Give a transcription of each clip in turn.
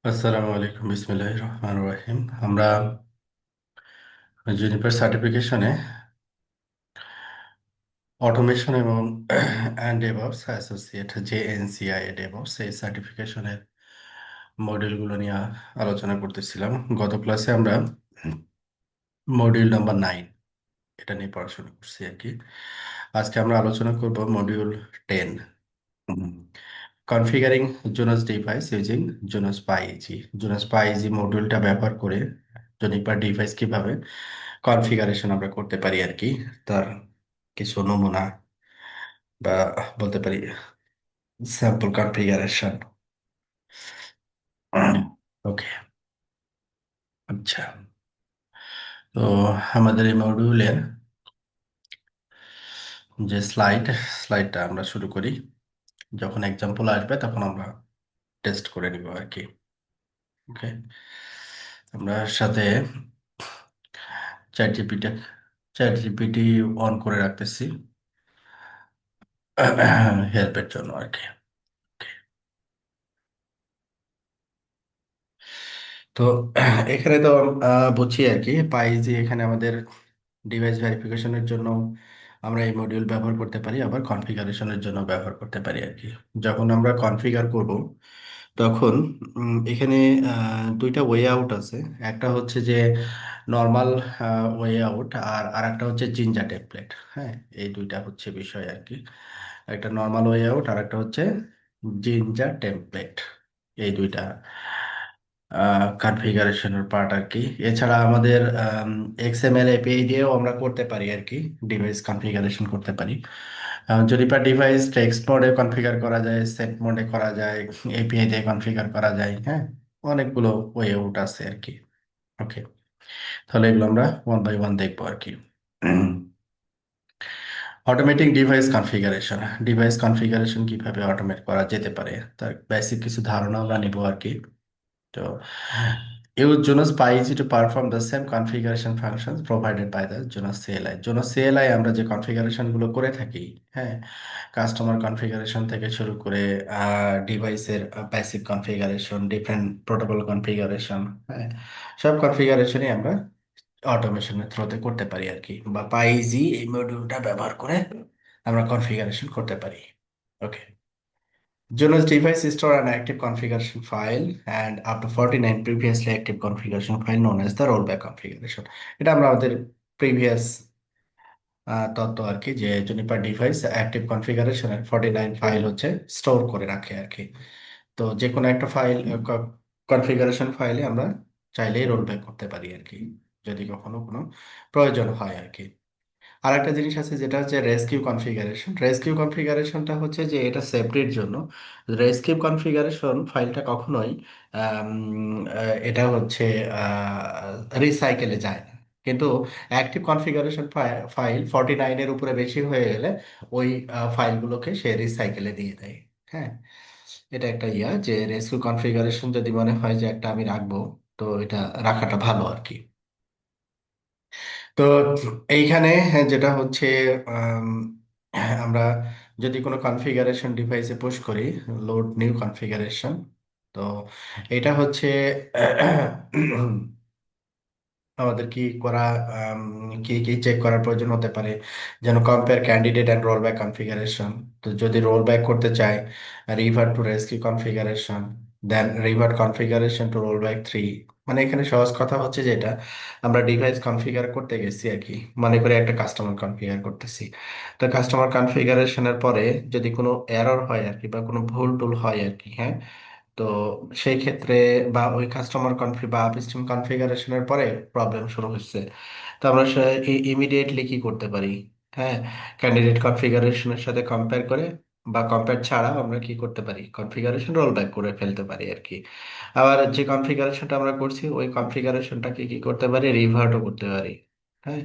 আসসালামু আলাইকুম বিসমিল্লাহির রহমানির রহিম। আমরা জুনিপার সার্টিফিকেশনে অটোমেশন এবং ডেভঅপস অ্যাসোসিয়েট জেএনসিআই ডেভঅপস এই সার্টিফিকেশনের মডিউলগুলো নিয়ে আলোচনা করতেছিলাম। গত ক্লাসে আমরা মডিউল নাম্বার 9 এটা নিয়ে পড়াশোনা করছি আর কি। আজকে আমরা আলোচনা করব module 10, configuring Junos device using Junos PyEZ. Junos PyEZ মডিউলটা ব্যবহার করে জুনিপার ডিভাইস কিভাবে কনফিগারেশন আমরা করতে পারি আর কি, তার কিছু নমুনা বা বলতে পারি স্যাম্পল কনফিগারেশন। ওকে, আচ্ছা। তো আমাদের এই মডিউলের যে স্লাইডটা আমরা শুরু করি, যখন এক্সাম্পল আসবে তখন আমরা টেস্ট করে নিব আর কি। ওকে, আমরা সাথে chat GPT chat GPT on করে রাখতেছি হেল্পের জন্য আর কি। তো এখানে তো বুঝছি আর কি, পাই যে এখানে আমাদের ডিভাইস ভেরিফিকেশনের জন্য আমরা এই মডিউল ব্যবহার করতে পারি, আবার কনফিগারেশনের জন্য ব্যবহার করতে পারি আর কি। যখন আমরা কনফিগার করব তখন এখানে দুইটা ওয়ে আউট আছে। একটা হচ্ছে যে নর্মাল ওয়ে আউট, আর আরেকটা হচ্ছে জিঞ্জা টেমপ্লেট। হ্যাঁ, এই দুইটা হচ্ছে বিষয় আর কি। একটা নর্মাল ওয়ে আউট আর একটা হচ্ছে জিঞ্জা টেমপ্লেট। এই দুইটা কনফিগারেশনের পার্ট আর কি। এছাড়া আমাদের এক্সএমএল এপিআই দিয়েও আমরা করতে পারি আর কি, ডিভাইস কনফিগারেশন করতে পারি। যদি পার ডিভাইস টেক্সট মোডে কনফিগার করা যায়, সেট মোডে করা যায়, এপিআই দিয়ে কনফিগার করা যায়। হ্যাঁ, অনেকগুলো ওয়ে আউট আছে আর কি। ওকে, তাহলে এগুলো আমরা ওয়ান বাই ওয়ান দেখবো আর কি। Automatic device configuration, device configuration কিভাবে অটোমেট করা যেতে পারে তার বেসিক কিছু ধারণা আমরা নিব আর কি। তো use Jonas PyEG to perform the same configuration functions provided by the Jonas CLI. Jonas CLI আমরা যে কনফিগারেশন গুলো করে থাকি, হ্যাঁ, কাস্টমার কনফিগারেশন থেকে শুরু করে ডিভাইসের basic configuration, different protocol configuration, হ্যাঁ, সব কনফিগারেশনই আমরা অটোমেশনের থ্রুতে করতে পারি আর কি, বা পাইজি এই মডিউলটা ব্যবহার করে আমরা কনফিগারেশন করতে পারি। ওকে, Jonas device store an active configuration file and up to 49 previously active configuration file known as the rollback configuration. এটা আমরা আমাদের প্রিভিয়াস তত্ত্ব আর কি, যে জুনিপার ডিভাইস অ্যাক্টিভ কনফিগারেশনের 49 ফাইল হচ্ছে স্টোর করে রাখে আর কি। তো যে কোনো একটা ফাইল, কনফিগারেশন ফাইলে আমরা চাইলেই রোল ব্যাক করতে পারি আর কি, যদি কখনো কোনো প্রয়োজন হয় আর কি। আর একটা জিনিস আছে যেটা হচ্ছে রেস্কিউ কনফিগারেশন। রেস্কিউ কনফিগারেশনটা হচ্ছে যে এটা সেফটির জন্য। রেস্কিউ কনফিগারেশন ফাইলটা কখনোই আম, এটা হচ্ছে রিসাইকেলে যায় না। কিন্তু অ্যাক্টিভ কনফিগারেশন ফাইল 49-এর উপরে বেশি হয়ে গেলে ওই ফাইলগুলোকে সে রিসাইকেলে দিয়ে দেয়। হ্যাঁ, এটা একটা যে রেস্কিউ কনফিগারেশন যদি মনে হয় যে একটা আমি রাখবো, তো এটা রাখাটা ভালো আর কি। তো এইখানে যেটা হচ্ছে, আম, আমরা যদি কোনো কনফিগারেশন ডিভাইসে পুশ করি, লোড নিউ কনফিগারেশন, তো এটা হচ্ছে আমাদের কি করা, কি কি চেক করার প্রয়োজন হতে পারে, যেন compare candidate and roll back configuration. তো যদি রোল ব্যাক করতে চাই, revert to rescue configuration, then revert configuration to roll back 3। মানে এখানে সহজ কথা হচ্ছে যেটা, আমরা ডিভাইস কনফিগার করতে গেছি আর কি, মনে করে একটা কাস্টমার কনফিগার করতেছি। তো কাস্টমার কনফিগারেশনের পরে যদি কোনো এরর হয় আর কি, বা কোনো ভুল টুল হয় আর কি, হ্যাঁ, তো সেই ক্ষেত্রে বা ওই কাস্টমার বা আপস্ট্রিম কনফিগারেশনের পরে প্রবলেম শুরু হচ্ছে, তো আমরা ইমিডিয়েটলি কি করতে পারি? হ্যাঁ, ক্যান্ডিডেট কনফিগারেশনের সাথে কম্পেয়ার করে বা কম্পেয়ার ছাড়া আমরা কি করতে পারি, কনফিগারেশন রোল ব্যাক করে ফেলতে পারি আর কি। আবার যে কনফিগারেশনটা আমরা করছি ওই কনফিগারেশনটাকে কি করতে পারি, রিভার্টও করতে পারি। হ্যাঁ,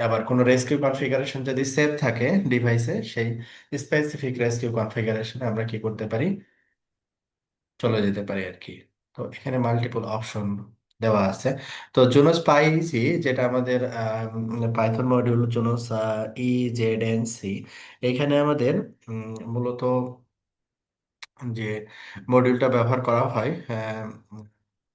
আবার কোনো রেস্কিউ কনফিগারেশন যদি সেভ থাকে ডিভাইসে, সেই স্পেসিফিক রেস্কিউ কনফিগারেশনে আমরা কি করতে পারি, চলে যেতে পারি আর কি। তো এখানে মাল্টিপল অপশন দেওয়া আছে। তো জুনোস পাইসি, যেটা আমাদের Python module Junos E Z N C, এখানে আমাদের মূলত যে মডিউলটা ব্যবহার করা হয়,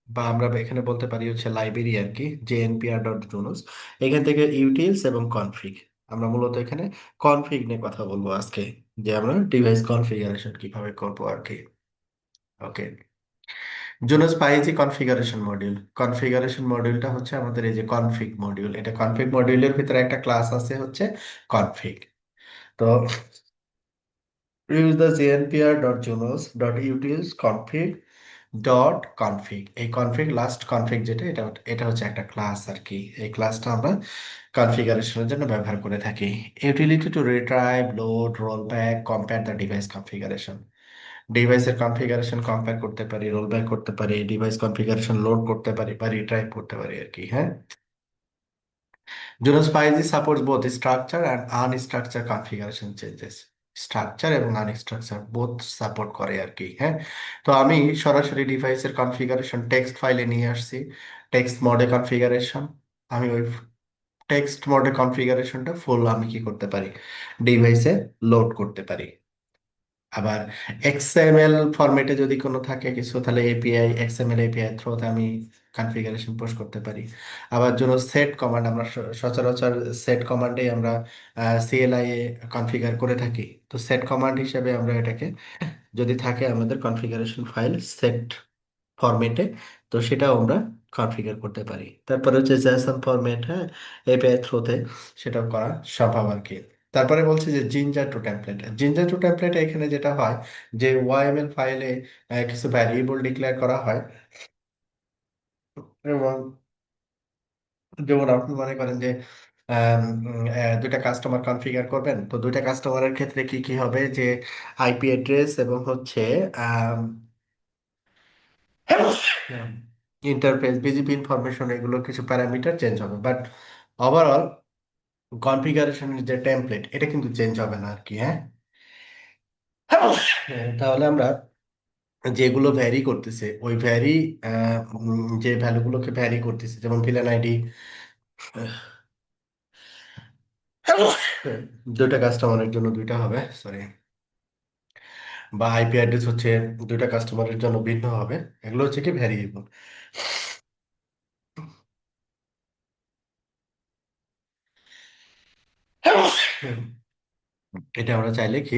বা আমরা এখানে বলতে পারি হচ্ছে লাইব্রেরি আর কি, jnpr.jonos। এখান থেকে ইউটিলস এবং কনফিগ, আমরা মূলত এখানে কনফিগ নিয়ে কথা বলবো আজকে, যে আমরা ডিভাইস কনফিগারেশন কিভাবে করবো আর কি। Okay, Junos PyEZ configuration module. Configuration মডিউলটা হচ্ছে আমাদের এই যে কনফিগ মডিউল, এটা কনফিগ মডিউলের ভিতরে একটা ক্লাস আছে হচ্ছে কনফিগ। তো use the jnpr.jonos.utils config dot config, এই কনফিগ লাস্ট কনফিগ যেটা, এটা এটা হচ্ছে একটা ক্লাস আর কি। এই ক্লাসটা আমরা কনফিগারেশনের জন্য ব্যবহার করে থাকি। Utility to retrieve, load, roll back, compare the device configuration. ডিভাইসের কনফিগারেশন কম্পেয়ার করতে পারি, রোল ব্যাক করতে পারি, ডিভাইস কনফিগারেশন লোড করতে পারি বা রিট্রাইভ করতে পারি আর কি। হ্যাঁ, Junos 5G supports both structure and unstructured configuration changes। Structure এবং আনস্ট্রাকচার বোথ সাপোর্ট করে আর কি। হ্যাঁ, তো আমি সরাসরি ডিভাইসের কনফিগারেশন টেক্সট ফাইলে নিয়ে আসছি, টেক্সট মোডে কনফিগারেশন। আমি ওই টেক্সট মোডে কনফিগারেশনটা ফুল আমি কি করতে পারি, ডিভাইসে লোড করতে পারি। আবার এক্সএমএল ফরম্যাটে যদি কোনো থাকে কিছু, তাহলে এপিআই, এক্সএমএল এপিআই থ্রুতে আমি কনফিগারেশন পুশ করতে পারি। আবার জন্য সেট কমান্ড, আমরা সচরাচর সেট কমান্ডে আমরা সিএলআই এ কনফিগার করে থাকি। তো সেট কমান্ড হিসেবে আমরা এটাকে, যদি থাকে আমাদের কনফিগারেশন ফাইল সেট ফরম্যাটে, তো সেটাও আমরা কনফিগার করতে পারি। তারপরে হচ্ছে জেসন ফরম্যাট, হ্যাঁ, এপিআই থ্রুতে সেটাও করা সম্ভব আর কি। তারপরে বলছে যে Jinja two template. Jinja two template এখানে যেটা হয়, যে ওয়াইএমএল ফাইলে কিছু ভ্যারিয়েবল ডিক্লেয়ার করা হয়, এবং যেমন আপনি মনে করেন যে দুইটা কাস্টমার কনফিগার করবেন, তো দুইটা কাস্টমারের ক্ষেত্রে কি কি হবে, যে আইপি অ্যাড্রেস এবং হচ্ছে ইন্টারফেস, বিজিপি ইনফরমেশন, এগুলো কিছু প্যারামিটার চেঞ্জ হবে, বাট ওভারঅল কনফিগারেশনের যে টেমপ্লেট এটা কিন্তু চেঞ্জ হবে না আর কি। হ্যাঁ, তাহলে আমরা যেগুলো ভ্যারি করতেছে ওই ভ্যারি, যে ভ্যালুগুলোকে ভ্যারি করতেছে, যেমন ভিলেন আইডি দুইটা কাস্টমারের জন্য দুইটা হবে, সরি, বা আইপি অ্যাড্রেস হচ্ছে দুইটা কাস্টমারের জন্য ভিন্ন হবে, এগুলো হচ্ছে কি ভ্যারিয়েবল। এটা আমরা চাইলে কি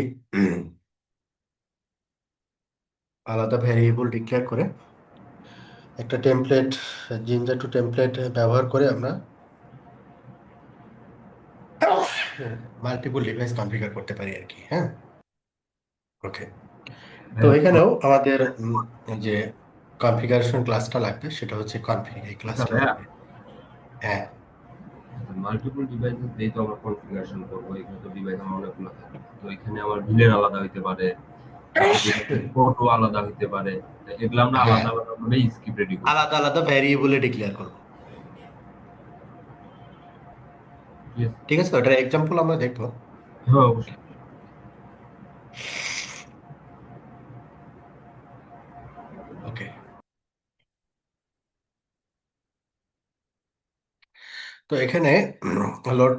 আলাদা ভ্যারিয়েবল ডিক্লেয়ার করে একটা টেমপ্লেট, জিঞ্জার টু টেমপ্লেট ব্যবহার করে আমরা মাল্টিপল ডিভাইস কনফিগার করতে পারি আর কি। হ্যাঁ, ওকে। তো হ্যাঁ, এখানেও আমাদের যে কনফিগারেশন ক্লাসটা লাগবে সেটা হচ্ছে কনফিগ, এই আচ্ছা ক্লাসটা ভাইয়া, লাগবে। হ্যাঁ, মাল্টিপল ডিভাইসেস যেহেতু আমরা কনফিগারেশন করবো, এখানে তো ডিভাইস আমার অনেকগুলো থাকে, তো এখানে আমার ভিলেন আলাদা হইতে পারে, তারপর ডিভাইসের ফটো আলাদা হইতে পারে, এগুলো আমরা হ্যাঁ, আলাদা আলাদা ভাবে স্ক্রিপ্ট রেডি করবো। আলাদা আলাদা ভ্যারিয়েবলে ডিক্লেয়ার করব। ঠিক আছে? ঠিক আছে, ওটার এক্সাম্পল আমরা দেখবো। হ্যাঁ, অবশ্যই। ওকে, তো এখানে লোড,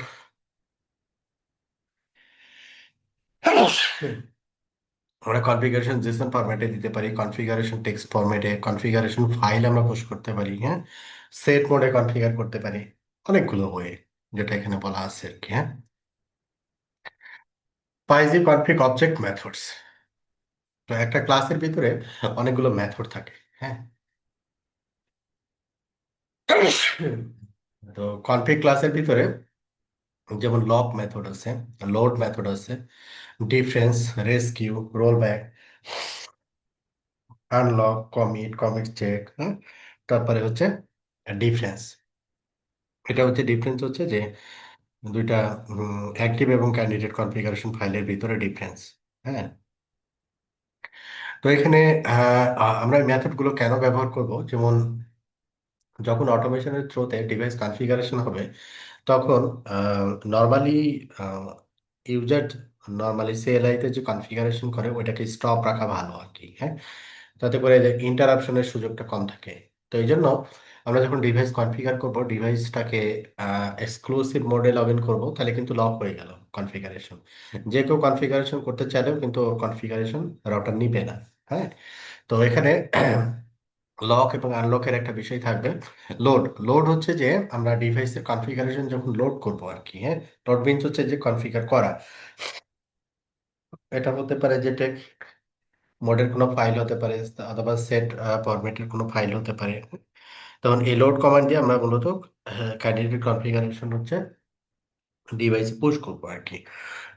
আমরা কনফিগারেশন জেসন ফরম্যাটে দিতে পারি, কনফিগারেশন টেক্সট ফরম্যাটে, কনফিগারেশন ফাইল আমরা পুশ করতে পারি। হ্যাঁ, সেট মোডে কনফিগার করতে পারি, অনেকগুলো ওয়ে যেটা এখানে বলা আছে আর কি। হ্যাঁ, পাইজি কনফিগ অবজেক্ট মেথডস। তো একটা ক্লাসের ভিতরে অনেকগুলো মেথড থাকে। হ্যাঁ, তো কনফিগ ক্লাসের ভিতরে যেমন লক মেথড আছে, লোড মেথড আছে, difference, rescue, roll back, unlock, commit, commit check. হ্যাঁ, তারপরে হচ্ছে ডিফারেন্স। এটা হচ্ছে ডিফারেন্স, হচ্ছে যে দুইটা অ্যাক্টিভ এবং ক্যান্ডিডেট কনফিগারেশন ফাইলের ভিতরে ডিফারেন্স। হ্যাঁ, তো এখানে আমরা মেথডগুলো কেন ব্যবহার করব, যেমন যখন অটোমেশনের থ্রুতে ডিভাইস কনফিগারেশন হবে, তখন নর্মালি ইউজার নর্মালি সিএলআই তে যে কনফিগারেশন করে ওইটাকে স্টপ রাখা ভালো আর কি। হ্যাঁ, তাতে করে ইন্টারাপশনের সুযোগটা কম থাকে। তো এই জন্য আমরা যখন ডিভাইস কনফিগার করব, ডিভাইসটাকে এক্সক্লুসিভ মোডে লগ ইন করবো, তাহলে কিন্তু লক হয়ে গেল কনফিগারেশন। যে কেউ কনফিগারেশন করতে চাইলেও কিন্তু কনফিগারেশন রাউটার নিবে না। হ্যাঁ, তো এখানে লক এবং আনলকের একটা বিষয় থাকবে। লোড, লোড হচ্ছে যে আমরা ডিভাইসের কনফিগারেশন যখন লোড করব আর কি। হ্যাঁ, লোড মিনস হচ্ছে যে কনফিগার করা। এটা হতে পারে যে টেক্সট মোডের কোনো ফাইল হতে পারে, অথবা সেট ফরম্যাটের কোনো ফাইল হতে পারে। তখন এই লোড কমান্ড দিয়ে আমরা মূলত ক্যান্ডিডেট কনফিগারেশন হচ্ছে ডিভাইসে পুশ করবো আর কি।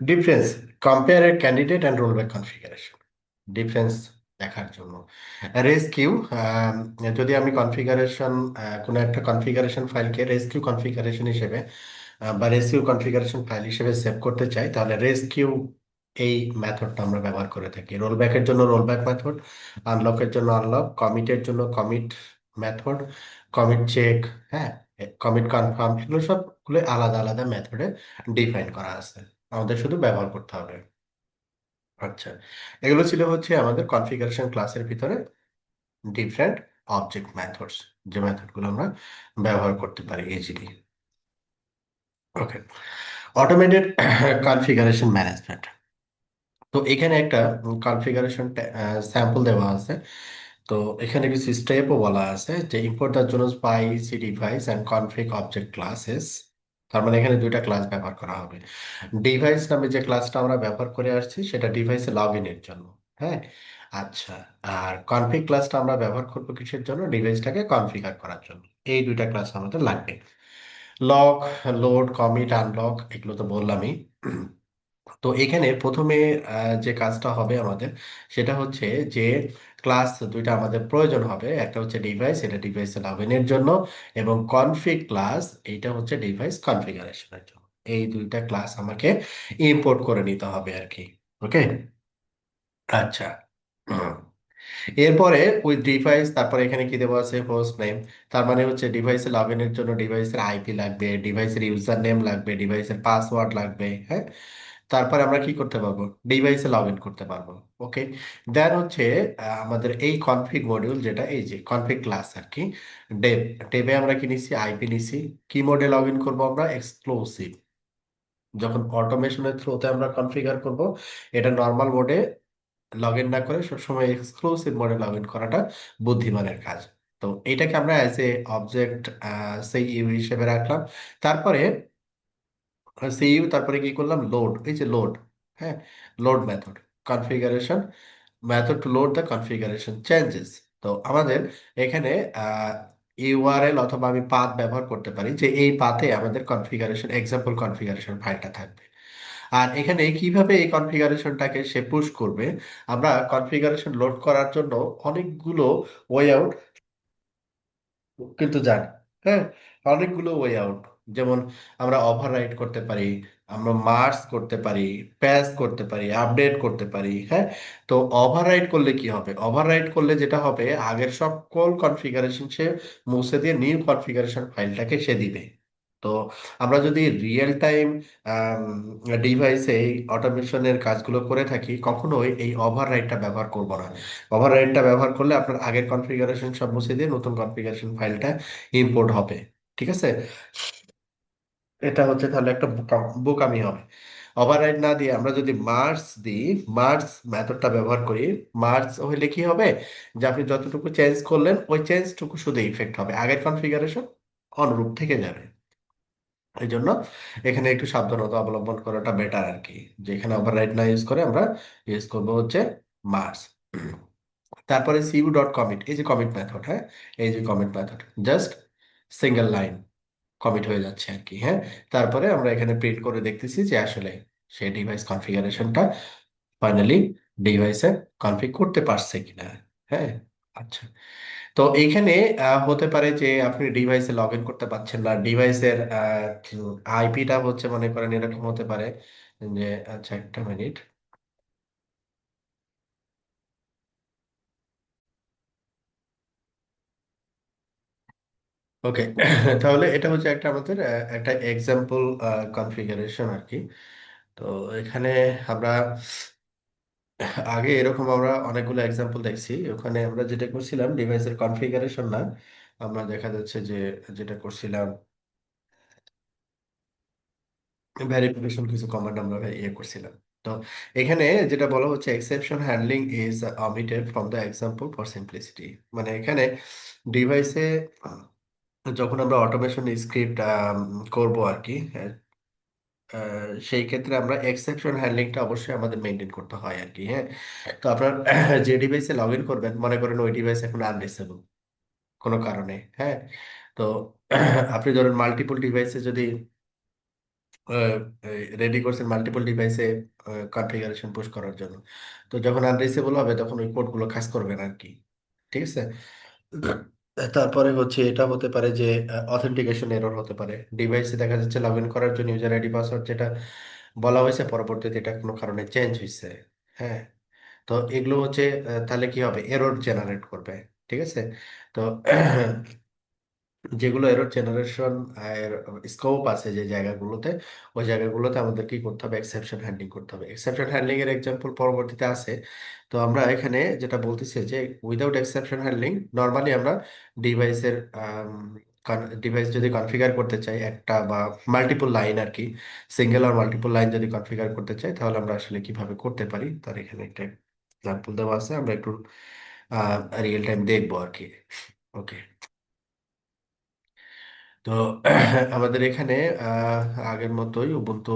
Difference, compare a candidate and rollback configuration, difference দেখার জন্য। রেস্কিউ, যদি আমি কনফিগারেশন, কোনো একটা কনফিগারেশন ফাইলকে রেস্কিউ কনফিগারেশন হিসেবে বা রেস্কিউ কনফিগারেশন ফাইল হিসেবে সেভ করতে চাই, তাহলে রেস্কিউ এই মেথডটা আমরা ব্যবহার করে থাকি। রোলব্যাকের জন্য রোলব্যাক মেথড, আনলকের জন্য আনলক, কমিটের জন্য কমিট মেথড, কমিট চেক, হ্যাঁ, কমিট কনফার্ম, এগুলো সবগুলো আলাদা আলাদা মেথডে ডিফাইন করা আছে, আমাদের শুধু ব্যবহার করতে হবে। আচ্ছা, এগুলো ছিল হচ্ছে আমাদের কনফিগারেশন ক্লাসের ভিতরে ডিফারেন্ট অবজেক্ট মেথডস, যে মেথডগুলো আমরা ব্যবহার করতে পারি ইজিলি। ওকে, অটোমেটেড কনফিগারেশন ম্যানেজমেন্ট। তো এখানে একটা কনফিগারেশন স্যাম্পল দেওয়া আছে। তো এখানে কিছু স্টেপও বলা আছে যে import the Junos PyEZ device and config object classes. তার মানে এখানে দুইটা ক্লাস ব্যবহার করা হবে। ডিভাইস নামে যে ক্লাসটা আমরা ব্যবহার করে আসছি সেটা ডিভাইসে লগ ইনের জন্য। হ্যাঁ, আচ্ছা। আর কনফিগ ক্লাসটা আমরা ব্যবহার করবো কিসের জন্য? ডিভাইসটাকে কনফিগার করার জন্য। এই দুইটা ক্লাস আমাদের লাগবে। লক, লোড, কমিট, আনলক, এগুলো তো বললামই। তো এখানে প্রথমে যে কাজটা হবে আমাদের, সেটা হচ্ছে যে ক্লাস দুইটা আমাদের প্রয়োজন হবে। একটা হচ্ছে ডিভাইস, এটা ডিভাইস লগ ইনের জন্য, এবং কনফিগ ক্লাস, এইটা হচ্ছে ডিভাইস কনফিগারেশনের জন্য। এই দুইটা ক্লাস আমাকে ইম্পোর্ট করে নিতে হবে আর কি। ওকে, আচ্ছা। হুম। এরপরে ওই ডিভাইস, তারপরে এখানে কি দেওয়া আছে? Host name. তার মানে হচ্ছে ডিভাইসে লগ ইনের জন্য ডিভাইসের আইপি লাগবে, ডিভাইসের ইউজার নেম লাগবে, ডিভাইসের পাসওয়ার্ড লাগবে। হ্যাঁ, তারপরে আমরা কি করতে পারবো? ডিভাইসে লগ ইন করতে পারবো। ওকে, দেন হচ্ছে আমাদের এই কনফিগ মডিউল, যেটা এই যে কনফিগ ক্লাস আর কি, ডেব, ডেবে আমরা কি নিছি? আইপি নিছি। কি মোডে লগ ইন করবো আমরা? এক্সক্লুসিভ। যখন অটোমেশনের থ্রুতে আমরা কনফিগার করব, এটা নর্মাল মোডে লগ ইন না করে সবসময় এক্সক্লুসিভ মোডে লগ ইন করাটা বুদ্ধিমানের কাজ। তো এটাকে আমরা অ্যাজ এ অবজেক্ট সেই ইউ হিসেবে রাখলাম। তারপরে সিইউ, তারপরে কি করলাম? লোড, এই যে লোড, হ্যাঁ, load method, configuration method to load the configuration changes. তো আমাদের এখানে ইউআরএল অথবা আমি পাথ ব্যবহার করতে পারি, যে এই পাথে আমাদের কনফিগারেশন, এক্সাম্পল কনফিগারেশন ফাইলটা থাকবে। আর এখানে কিভাবে এই কনফিগারেশনটাকে সে পুশ করবে? আমরা কনফিগারেশন লোড করার জন্য অনেকগুলো ওয়ে আউট কিন্তু জানি। হ্যাঁ, অনেকগুলো ওয়ে আউট। যেমন আমরা ওভাররাইট করতে পারি, আমরা মার্জ করতে পারি, প্যাচ করতে পারি, আপডেট করতে পারি। হ্যাঁ, তো ওভাররাইট করলে কি হবে? ওভাররাইট করলে যেটা হবে, আগের সকল কনফিগারেশন সে মুছে দিয়ে নিউ কনফিগারেশন ফাইলটাকে সে দিবে। তো আমরা যদি রিয়েল টাইম ডিভাইসে এই অটোমেশনের কাজগুলো করে থাকি, কখনোই এই ওভাররাইটটা ব্যবহার করব না। ওভাররাইডটা ব্যবহার করলে আপনার আগের কনফিগারেশন সব মুছে দিয়ে নতুন কনফিগারেশন ফাইলটা ইম্পোর্ট হবে। ঠিক আছে, এটা হচ্ছে তাহলে একটা বোকামি হবে। ওভাররাইড না দিয়ে আমরা যদি মার্জ দিই, মার্জ মেথডটা ব্যবহার করি, মার্জ হইলে কি হবে? যে আপনি যতটুকু চেঞ্জ করলেন ওই চেঞ্জটুকু শুধু ইফেক্ট হবে, আগের কনফিগারেশন অনুরূপ থেকে যাবে। এই জন্য এখানে একটু সাবধানতা অবলম্বন করাটা বেটার আর কি। যেখানে ওভাররাইড না ইউজ করে আমরা ইউজ করবো হচ্ছে মার্জ। তারপরে সিউ ডট কমিট, এই যে কমিট মেথড, হ্যাঁ, এই যে commit method, just single line commit হয়ে যাচ্ছে আর কি। হ্যাঁ, তারপরে আমরা এখানে প্রিন্ট করে দেখতেছি যে আসলে সেই ডিভাইস কনফিগারেশনটা ফাইনালি ডিভাইসে কনফিগ করতে পারছে কিনা। হ্যাঁ, আচ্ছা। তো এইখানে হতে পারে যে আপনি ডিভাইসে লগ ইন করতে পারছেন না, ডিভাইসের আইপিটা হচ্ছে, মনে করেন এরকম হতে পারে যে, আচ্ছা একটা মিনিট। ওকে, তাহলে এটা হচ্ছে একটা আমাদের একটা এক্সাম্পল কনফিগারেশন আর কি। তো এখানে আমরা আগে এরকম আমরা অনেকগুলো এক্সাম্পল দেখছি। ওখানে আমরা যেটা করছিলাম ডিভাইসের কনফিগারেশন না, আমরা দেখা যাচ্ছে যে যেটা করছিলাম ভেরিফিকেশন কিছু কমান্ড আমরা ইয়ে করছিলাম। তো এখানে যেটা বলা হচ্ছে exception handling is omitted from the example for simplicity. মানে এখানে ডিভাইসে যখন আমরা অটোমেশন স্ক্রিপ্ট করব আর কি, সেই ক্ষেত্রে আমরা এক্সেপশন হ্যান্ডলিংটা অবশ্যই আমাদের মেনটেন করতে হয় আর কি। হ্যাঁ, তো আপনার যে ডিভাইসে লগ ইন করবেন, মনে করেন ওই ডিভাইস এখন আনরিচেবল কোনো কারণে। হ্যাঁ, তো আপনি ধরেন মাল্টিপল ডিভাইসে যদি রেডি করছেন, মাল্টিপল ডিভাইসে কনফিগারেশন পুশ করার জন্য, তো যখন আনরিচেবল হবে তখন ওই কোডগুলো কাজ করবে না আর কি। ঠিক আছে। তারপরে হচ্ছে এটা হতে পারে যে অথেন্টিকেশন এরর হতে পারে, ডিভাইসে দেখা যাচ্ছে লগ ইন করার জন্য ইউজার আইডি পাসওয়ার্ড যেটা বলা হয়েছে পরবর্তীতে এটা কোনো কারণে চেঞ্জ হয়েছে। হ্যাঁ, তো এগুলো হচ্ছে তাহলে কি হবে, এরর জেনারেট করবে। ঠিক আছে। তো যেগুলো এরর জেনারেশন এর স্কোপ আছে যে জায়গাগুলোতে, ওই জায়গাগুলোতে আমাদের কি করতে হবে, এক্সেপশন হ্যান্ডলিং করতে হবে। এক্সেপশন হ্যান্ডলিং এর এক্সাম্পল পরবর্তীতে আছে। তো আমরা এখানে যেটা বলতেছি যে উইদাউট এক্সেপশন হ্যান্ডলিং নর্মালি আমরা ডিভাইসের ডিভাইস যদি কনফিগার করতে চাই একটা বা মাল্টিপল লাইন আর কি, সিঙ্গেল আর মাল্টিপল লাইন যদি কনফিগার করতে চাই তাহলে আমরা আসলে কিভাবে করতে পারি তার এখানে একটা এক্সাম্পল দেওয়া আছে, আমরা একটু রিয়েল টাইম দেখবো আর কি। ওকে। তো আমাদের এখানে আগের মতোই উবুন্টু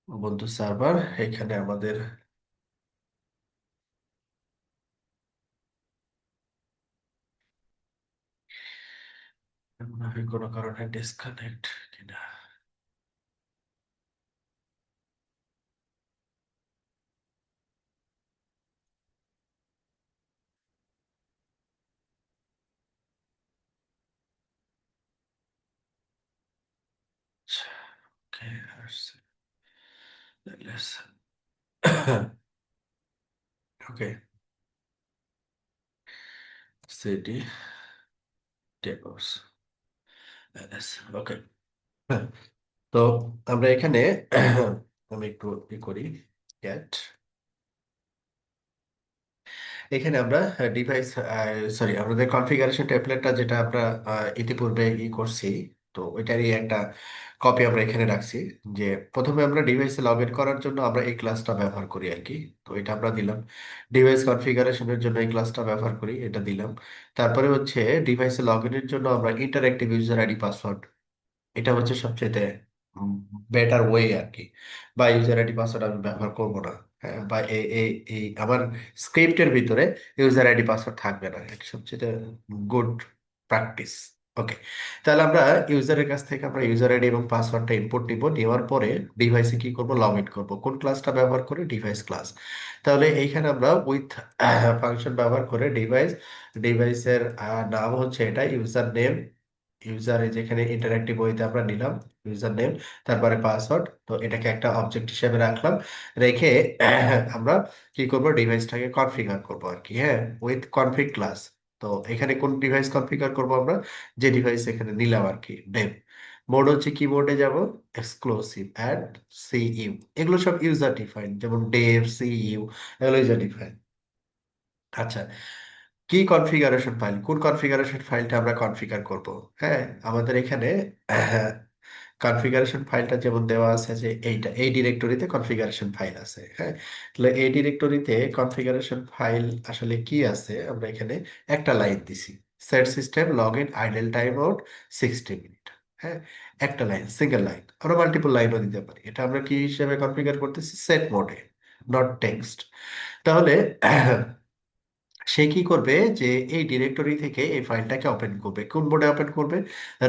উবুন্টু সার্ভার, এখানে আমাদের মনে হয় কোনো কারণে ডিসকানেক্ট কিনা। আচ্ছা, ওকে, আসছে। ওকে, সিডি ডেভঅপস ওকে। তো আমরা এখানে আমি একটু ই করি, ক্যাট, এখানে আমরা ডিভাইস, সরি, আমাদের কনফিগারেশন টেমপ্লেটটা যেটা আমরা ইতিপূর্বে ই করছি, তো ওইটারই একটা কপি আমরা এখানে রাখছি। যে প্রথমে আমরা ডিভাইসে লগ ইন করার জন্য আমরা এই ক্লাসটা ব্যবহার করি আর কি, তো এটা আমরা দিলাম। ডিভাইস কনফিগারেশনের জন্য এই ক্লাসটা ব্যবহার করি, এটা দিলাম। তারপরে হচ্ছে ডিভাইসে লগ ইনের জন্য আমরা ইন্টারঅ্যাক্টিভ ইউজার আইডি পাসওয়ার্ড, এটা হচ্ছে সবচেয়ে বেটার ওয়ে আর কি। বা ইউজার আইডি পাসওয়ার্ড আমি ব্যবহার করব না। হ্যাঁ, বা এই এই এই আমার স্ক্রিপ্টের ভিতরে ইউজার আইডি পাসওয়ার্ড থাকবে না, এটা সবচেয়ে গুড প্র্যাকটিস। ওকে, তাহলে আমরা ইউজারের কাছ থেকে আমরা ইউজার আইডি এবং পাসওয়ার্ডটা ইনপুট নিব, নেওয়ার পরে ডিভাইসে কি করব, লগ ইন করবো। কোন ক্লাসটা ব্যবহার করে, ডিভাইস ক্লাস। তাহলে এইখানে আমরা উইথ ফাংশন ব্যবহার করে ডিভাইসের নাম হচ্ছে এটা ইউজার নেম, ইউজারে যেখানে ইন্টারঅ্যাক্টিভ ওয়েতে আমরা নিলাম ইউজার নেম, তারপরে পাসওয়ার্ড, তো এটাকে একটা অবজেক্ট হিসেবে রাখলাম। রেখে আমরা কি করব, ডিভাইসটাকে কনফিগার করব আর কি। হ্যাঁ, উইথ কনফিগ ক্লাস। তো এখানে কোন ডিভাইস কনফিগার করব আমরা, যে ডিভাইস এখানে নিলাম আর কি, ডেভ। মোড হচ্ছে কিবোর্ডে যাব, এক্সক্লুসিভ অ্যাড সিইউ, এগুলো সব ইউজার ডিফাইন, যেমন ডেভ, সিইউ, এগুলো ইউজার ডিফাইন। আচ্ছা, কি কনফিগারেশন ফাইল, কোন কনফিগারেশন ফাইলটা আমরা কনফিগার করব। হ্যাঁ, আমাদের এখানে কনফিগারেশন ফাইলটা যেমন দেওয়া আছে যে এইটা, এই ডিরেক্টরিতে কনফিগারেশন ফাইল আছে। হ্যাঁ, তাহলে এই ডিরেক্টরিতে কনফিগারেশন ফাইল আসলে কি আছে, আমরা এখানে একটা লাইন দিছি, set system log in idol time out 60 minute. হ্যাঁ, একটা লাইন, সিঙ্গেল লাইন, আমরা মাল্টিপল লাইনও দিতে পারি। এটা আমরা কি হিসেবে কনফিগার করতেছি, সেট মোডে, নট টেক্সট। তাহলে সে কি করবে, যে এই ডিরেক্টরি থেকে এই ফাইলটাকে ওপেন করবে, কোন মোডে ওপেন করবে,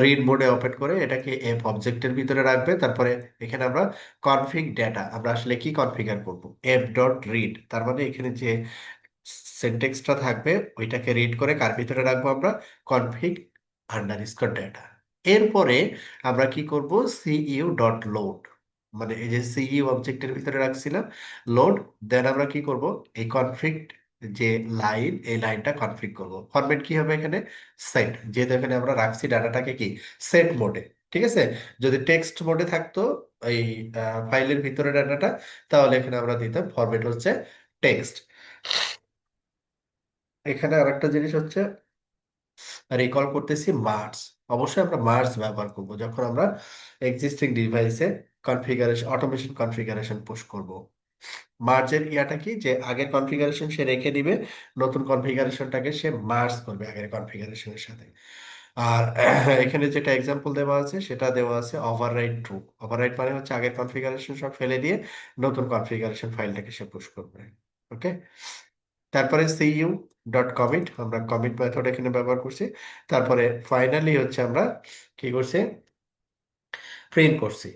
রিড মোডে ওপেন করে এটাকে এফ অবজেক্টের ভিতরে রাখবে। তারপরে এখানে আমরা কনফিগ ডেটা, আমরা আসলে কি কনফিগার করব, এফ ডট রিড, তার মানে এখানে যে সিনট্যাক্সটা থাকবে ওইটাকে রিড করে কার ভিতরে রাখবো আমরা, কনফিগ আন্ডারস্কোর ডেটা। এরপরে আমরা কি করব, সিইউ ডট লোড, মানে এই যে সিইউ অবজেক্টের ভিতরে রাখছিলাম, লোড। দেন আমরা কি করব, এই কনফিগ যে লাইন, এই লাইনটা কনফিগ করব। ফরম্যাট কি হবে এখানে, সেট, যেহেতু এখানে আমরা রাখছি ডাটাটাকে কি, সেট মোডে। ঠিক আছে, যদি টেক্সট মোডে থাকতো এই ফাইলের ভিতরে ডাটাটা, তাহলে এখানে আমরা দিতাম ফরম্যাট হচ্ছে টেক্সট। এখানে আরেকটা জিনিস হচ্ছে, রিকল করতেছি মার্স। অবশ্যই আমরা মার্স ব্যবহার করব যখন আমরা এক্সিস্টিং ডিভাইসে কনফিগারেশন অটোমেশন কনফিগারেশন পুশ করব। মার্জের ইয়াটা কি, যে আগের কনফিগারেশন সে রেখে দিবে, নতুন কনফিগারেশনটাকে সে মার্জ করবে আগের কনফিগারেশনের সাথে। আর এখানে যেটা এক্সাম্পল দেওয়া আছে সেটা দেওয়া আছে ওভাররাইট ট্রু। ওভাররাইট মানে হচ্ছে আগের কনফিগারেশন সব ফেলে দিয়ে নতুন কনফিগারেশন ফাইলটাকে সে পুশ করবে। ওকে। তারপরে সিইউ ডট কমিট, আমরা কমিট মেথড এখানে ব্যবহার করছি। তারপরে ফাইনালি হচ্ছে আমরা কি করছি, প্রিন্ট করছি।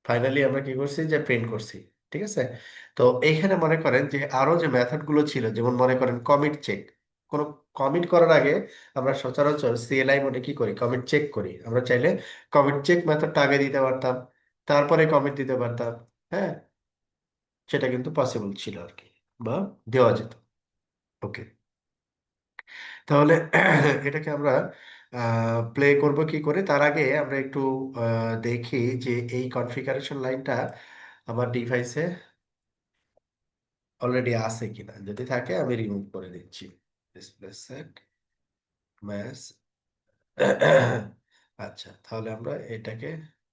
ফাইনালি আমরা কি করছি, যে প্রিন্ট করছি। ঠিক আছে। তো এইখানে মনে করেন যে আরো যে মেথড গুলো ছিল, যেমন মনে করেন কমিট চেক। কোন কমিট করার আগে আমরা সচরাচর সিএলআই মোডে কি করি, কমিট চেক করি। আমরা চাইলে কমিট চেক মেথডটা আগে দিতে পারতাম, তারপরে কমিট দিতে পারতাম। হ্যাঁ, সেটা কিন্তু পসিবল ছিল আর কি, বা দেওয়া যেত। ওকে। তাহলে এটাকে আমরা প্লে করব কি করে, তার আগে আমরা একটু দেখি যে এই কনফিগারেশন লাইনটা আমার ডিভাইসে অলরেডি আছে কিনা। যদি থাকে আমি রিমুভ করে দিচ্ছি। Display set match. আচ্ছা, তাহলে আমরা এটাকে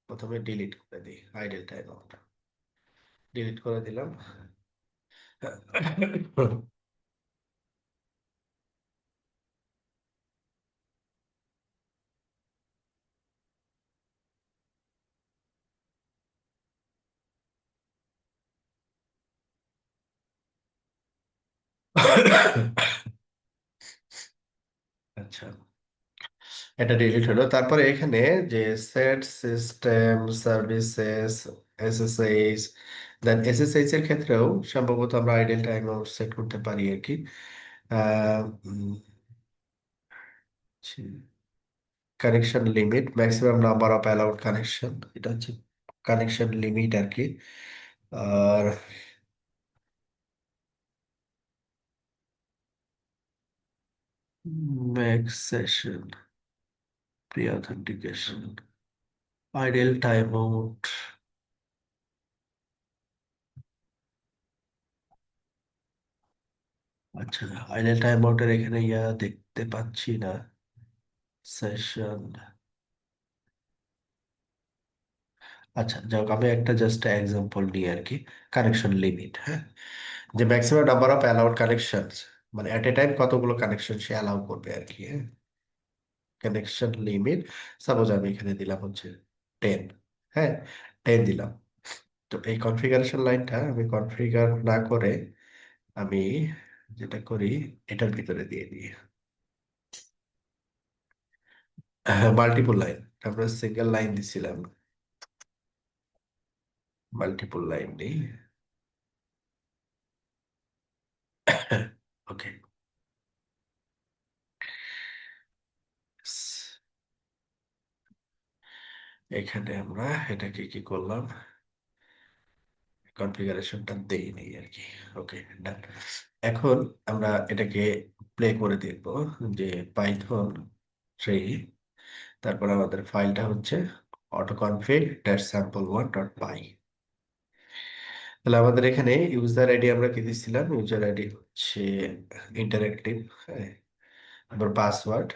প্রথমে ডিলিট করে দিই, আইডল টাইম আউটটা ডিলিট করে দিলাম। আচ্ছা, এটা ডিলিট হলো। তারপরে এখানে যে সেট সিস্টেম সার্ভিসেস এসএসএইচ, দেন এসএসএইচ এর ক্ষেত্রেও সম্ভবত আমরা আইডল টাইম আউট সেট করতে পারি আর কি। Connection limit, maximum number of allowed connection, এটা হচ্ছে কানেকশন লিমিট আর কি। আর max session pre authentication, idle time out. আচ্ছা, আইডল টাইম আউটের এখানে ইয়া দেখতে পাচ্ছি না, সেশন। আচ্ছা, যাক, আমি একটা জাস্ট এক্সাম্পল নিই আর কি। কানেকশন লিমিট, হ্যাঁ, যে maximum number of allowed connection, মানে এট এ টাইম কতগুলো কানেকশন সে অ্যালাউ করবে আর কি। হ্যাঁ, কানেকশন লিমিট সাপোজ আমি এখানে দিলাম হচ্ছে 10। হ্যাঁ, 10 দিলাম। তো এই কনফিগারেশন লাইনটা আমি কনফিগার না করে আমি যেটা করি, এটার ভিতরে দিয়ে দিই মাল্টিপল লাইন। আমরা সিঙ্গেল লাইন দিছিলাম, মাল্টিপল লাইন নেই। ওকে। এখানে আমরা এটাকে কি করলাম, কনফিগারেশনটা দেই নেই আর কি। ওকে, ডান। এখন আমরা এটাকে প্লে করে দেখবো, যে পাইথন 3, তারপর আমাদের ফাইলটা হচ্ছে অটোকনফিগ ডট স্যাম্পল ওয়ান ডট পাই। তাহলে আমাদের এখানে ইউজার আইডি আমরা কি দিচ্ছিলাম, ইউজার আইডি হচ্ছে ইন্টারেক্টিভ। হ্যাঁ, তারপর পাসওয়ার্ড।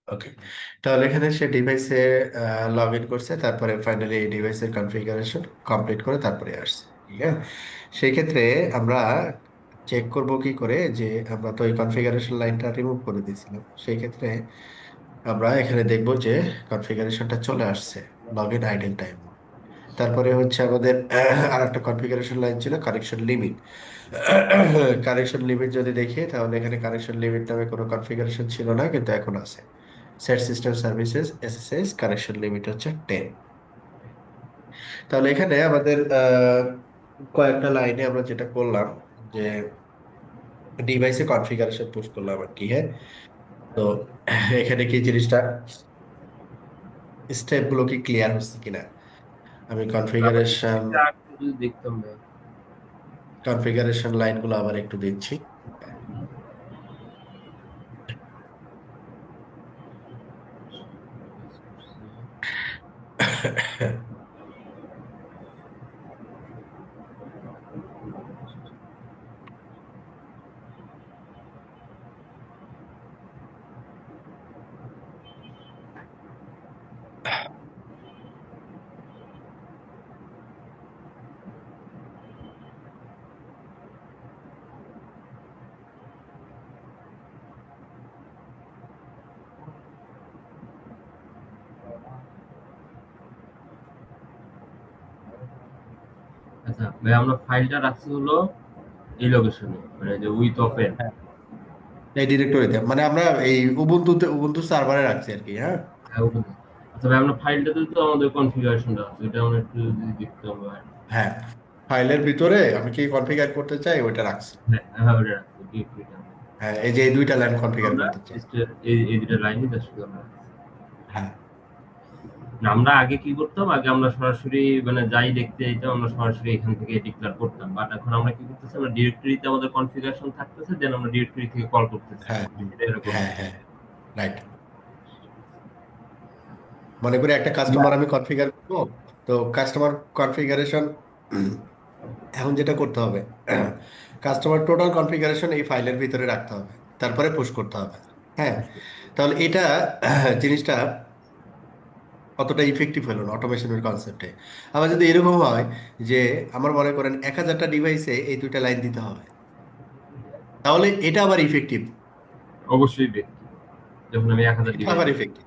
ওকে, তাহলে এখানে সে ডিভাইসে লগ ইন করছে, তারপরে ফাইনালি এই ডিভাইসের কনফিগারেশন কমপ্লিট করে তারপরে আসছে। ঠিক আছে। সেই ক্ষেত্রে আমরা চেক করব কি করে, যে আমরা তো এই কনফিগারেশন লাইনটা রিমুভ করে দিয়েছিলাম। সেই ক্ষেত্রে আমরা এখানে দেখব যে কনফিগারেশনটা চলে আসছে, লগ ইন আইডল টাইম। তারপরে হচ্ছে আমাদের আর একটা কনফিগারেশন লাইন ছিল কানেকশন লিমিট। কানেকশন লিমিট যদি দেখি, তাহলে এখানে কানেকশন লিমিট নামে কোনো কনফিগারেশন ছিল না, কিন্তু এখন আছে। Set system services SSS connection limit হচ্ছে 10। তাহলে এখানে আমাদের কয়েকটা লাইনে আমরা যেটা করলাম, যে ডিভাইসে কনফিগারেশন পুশ করলাম আর কি। হ্যাঁ, তো এখানে কি জিনিসটা, স্টেপ গুলো কি ক্লিয়ার হচ্ছে কিনা। আমি আবার কনফিগারেশন এটা একটু যদি দেখতাম না। কনফিগারেশন লাইনগুলো আবার একটু দিচ্ছি। আচ্ছা ভাই, আমরা ফাইলটা রাখছি হলো এই লোকেশনে, মানে যে উইথ ওপেন। এই ডিরেক্টরিতে মানে আমরা এই উবুন্টু সার্ভারে রাখছি আর কি, হ্যাঁ। হ্যাঁ, ওপেন। আচ্ছা ভাই, আমরা ফাইলটাতে তো আমাদের কনফিগারেশনটা আছে, এটা আমরা একটু যদি দেখতাম ভাই। হ্যাঁ, ফাইলের ভিতরে আমি কি কনফিগার করতে চাই ওইটা রাখছি। হ্যাঁ হ্যাঁ, ওটা রাখছি, ডিরেক্টরিটা। হ্যাঁ, এই যে এই দুইটা লাইন কনফিগার আমরা করতে চাই। এই দুটো লাইনই জাস্ট আমরা রাখছি। হ্যাঁ না, আমরা আগে কি করতাম, আগে আমরা সরাসরি মানে যাই দেখতে যেতাম, আমরা সরাসরি এখান থেকে ডিক্লেয়ার করতাম, বাট এখন আমরা কি করতেছি, আমরা ডিরেক্টরিতে আমাদের কনফিগারেশন থাকতেছে, দেন আমরা ডিরেক্টরি থেকে কল করতেছি। হ্যাঁ এটা এরকম। হ্যাঁ হ্যাঁ, রাইট। মনে করি একটা ইয়া, কাস্টমার আমি কনফিগার করবো, তো কাস্টমার কনফিগারেশন এখন যেটা করতে হবে, কাস্টমার টোটাল কনফিগারেশন এই ফাইলের ভিতরে রাখতে হবে, তারপরে পুশ করতে হবে। হ্যাঁ, তাহলে এটা জিনিসটা অতটা ইফেক্টিভ হলো না অটোমেশনের কনসেপ্টে। আবার যদি এরকম হয় যে আমার মনে করেন 1000টা ডিভাইসে এই দুইটা লাইন দিতে হবে, তাহলে এটা আবার ইফেক্টিভ। অবশ্যই ব্যক্তি, যখন আমি 1000 এটা ডিভাইস। আবার ইফেক্টিভ।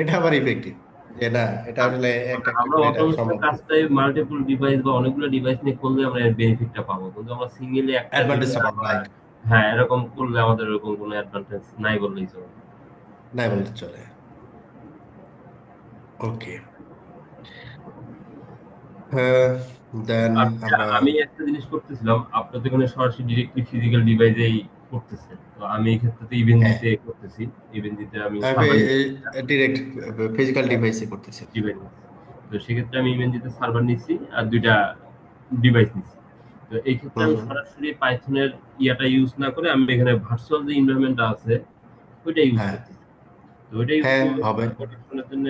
এটা আবার ইফেক্টিভ, যে না, এটা আসলে একটা একটা আমরা করে এটা অটোমেশনের সম্ভব। কাজটাই মাল্টিপল ডিভাইস বা অনেকগুলো ডিভাইস নিয়ে করলে আমরা এর বেনিফিটটা পাবো, কিন্তু আমরা সিঙ্গেলি একটা দুইটা অ্যাডভান্টেজটা পাবো, বা রাইট। হ্যাঁ এরকম করলে আমাদের এরকম কোনো অ্যাডভান্টেজ নাই বললেই চলে। নাই বলতে চলে। ওকে, দেন আর আমরা আমি একটা জিনিস করতেছিলাম, আপনি তো এখানে সরাসরি ডিরেক্টলি ফিজিক্যাল ডিভাইসেই করতেছেন, তো আমি এই ক্ষেত্রে ইভেন্ট হ্যাঁ, দিতে করতেছি। ইভেন্ট দিতে আমি আমি সার্ভার ডিরেক্ট ফিজিক্যাল ডিভাইসে করতেছি। ডিভাইস, তো সেক্ষেত্রে আমি ইভেন্ট দিতে সার্ভার নিচ্ছি আর দুইটা ডিভাইস নিচ্ছি। তো এই ক্ষেত্রে হুম আমি হুম। সরাসরি পাইথনের ইয়াটা ইউজ না করে আমি এখানে ভার্চুয়াল যে এনভায়রনমেন্টটা আছে ওইটা ইউজ হ্যাঁ করতেছি। তো ওইটা ইউজ হ্যাঁ, করলে হবে। প্রোটেকশনের জন্য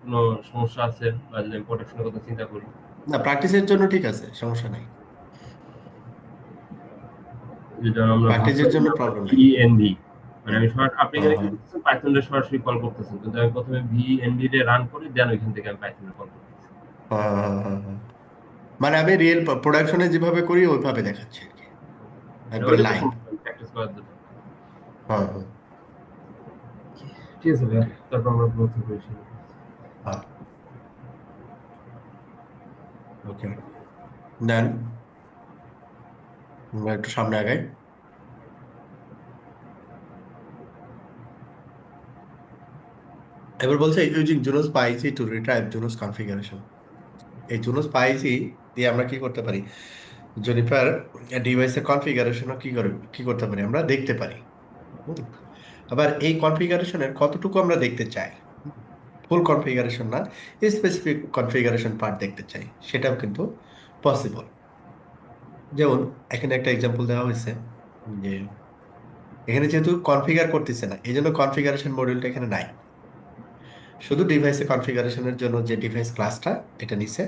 কোনো সমস্যা আছে, বা যদি আমি প্রোটেকশনের কথা চিন্তা করি, না, প্র্যাকটিসের জন্য ঠিক আছে, সমস্যা নাই। যেটা আমরা প্র্যাকটিসের ভার্চুয়াল জন্য প্রবলেম নাই। ভিএনভি, মানে আমি আপনি হুম এখানে কি হুম। করতেছেন, পাইথন সরাসরি কল করতেছেন, কিন্তু আমি প্রথমে ভিএনভি তে রান করি, দেন ওইখান থেকে আমি পাইথনে কল করতেছি। হ্যাঁ, হ্যাঁ, হ্যাঁ, হ্যাঁ। মানে আমি রিয়েল প্রোডাকশনে যেভাবে করি ওইভাবে দেখাচ্ছি আর কি, মানে একবার ওইটা তো লাইভ। সমস্যা প্র্যাকটিস করার জন্য। হ্যাঁ হ্যাঁ ঠিক আছে ভাইয়া, তারপর আমরা গ্রোথ করি। হ্যাঁ। ওকে, দেন আমরা একটু সামনে আগাই। এবার বলছে ইউজিং জুনোস পাইসি টু রিট্রাইভ জুনোস কনফিগারেশন। এই জুনোস পাইসি দিয়ে আমরা কি করতে পারি, জেনিফার ডিভাইসের কনফিগারেশনও কি করতে পারি আমরা দেখতে পারি। হুম। আবার এই কনফিগারেশনের কতটুকু আমরা দেখতে চাই, ফুল কনফিগারেশন না, স্পেসিফিক কনফিগারেশন পার্ট দেখতে চাই, সেটাও কিন্তু পসিবল। যেমন এখানে একটা এক্সাম্পল দেওয়া হয়েছে যে এখানে যেহেতু কনফিগার করতেছে না, এই জন্য কনফিগারেশন মডিউলটা এখানে নাই। শুধু ডিভাইসে কনফিগারেশনের জন্য যে ডিভাইস ক্লাসটা এটা নিছে,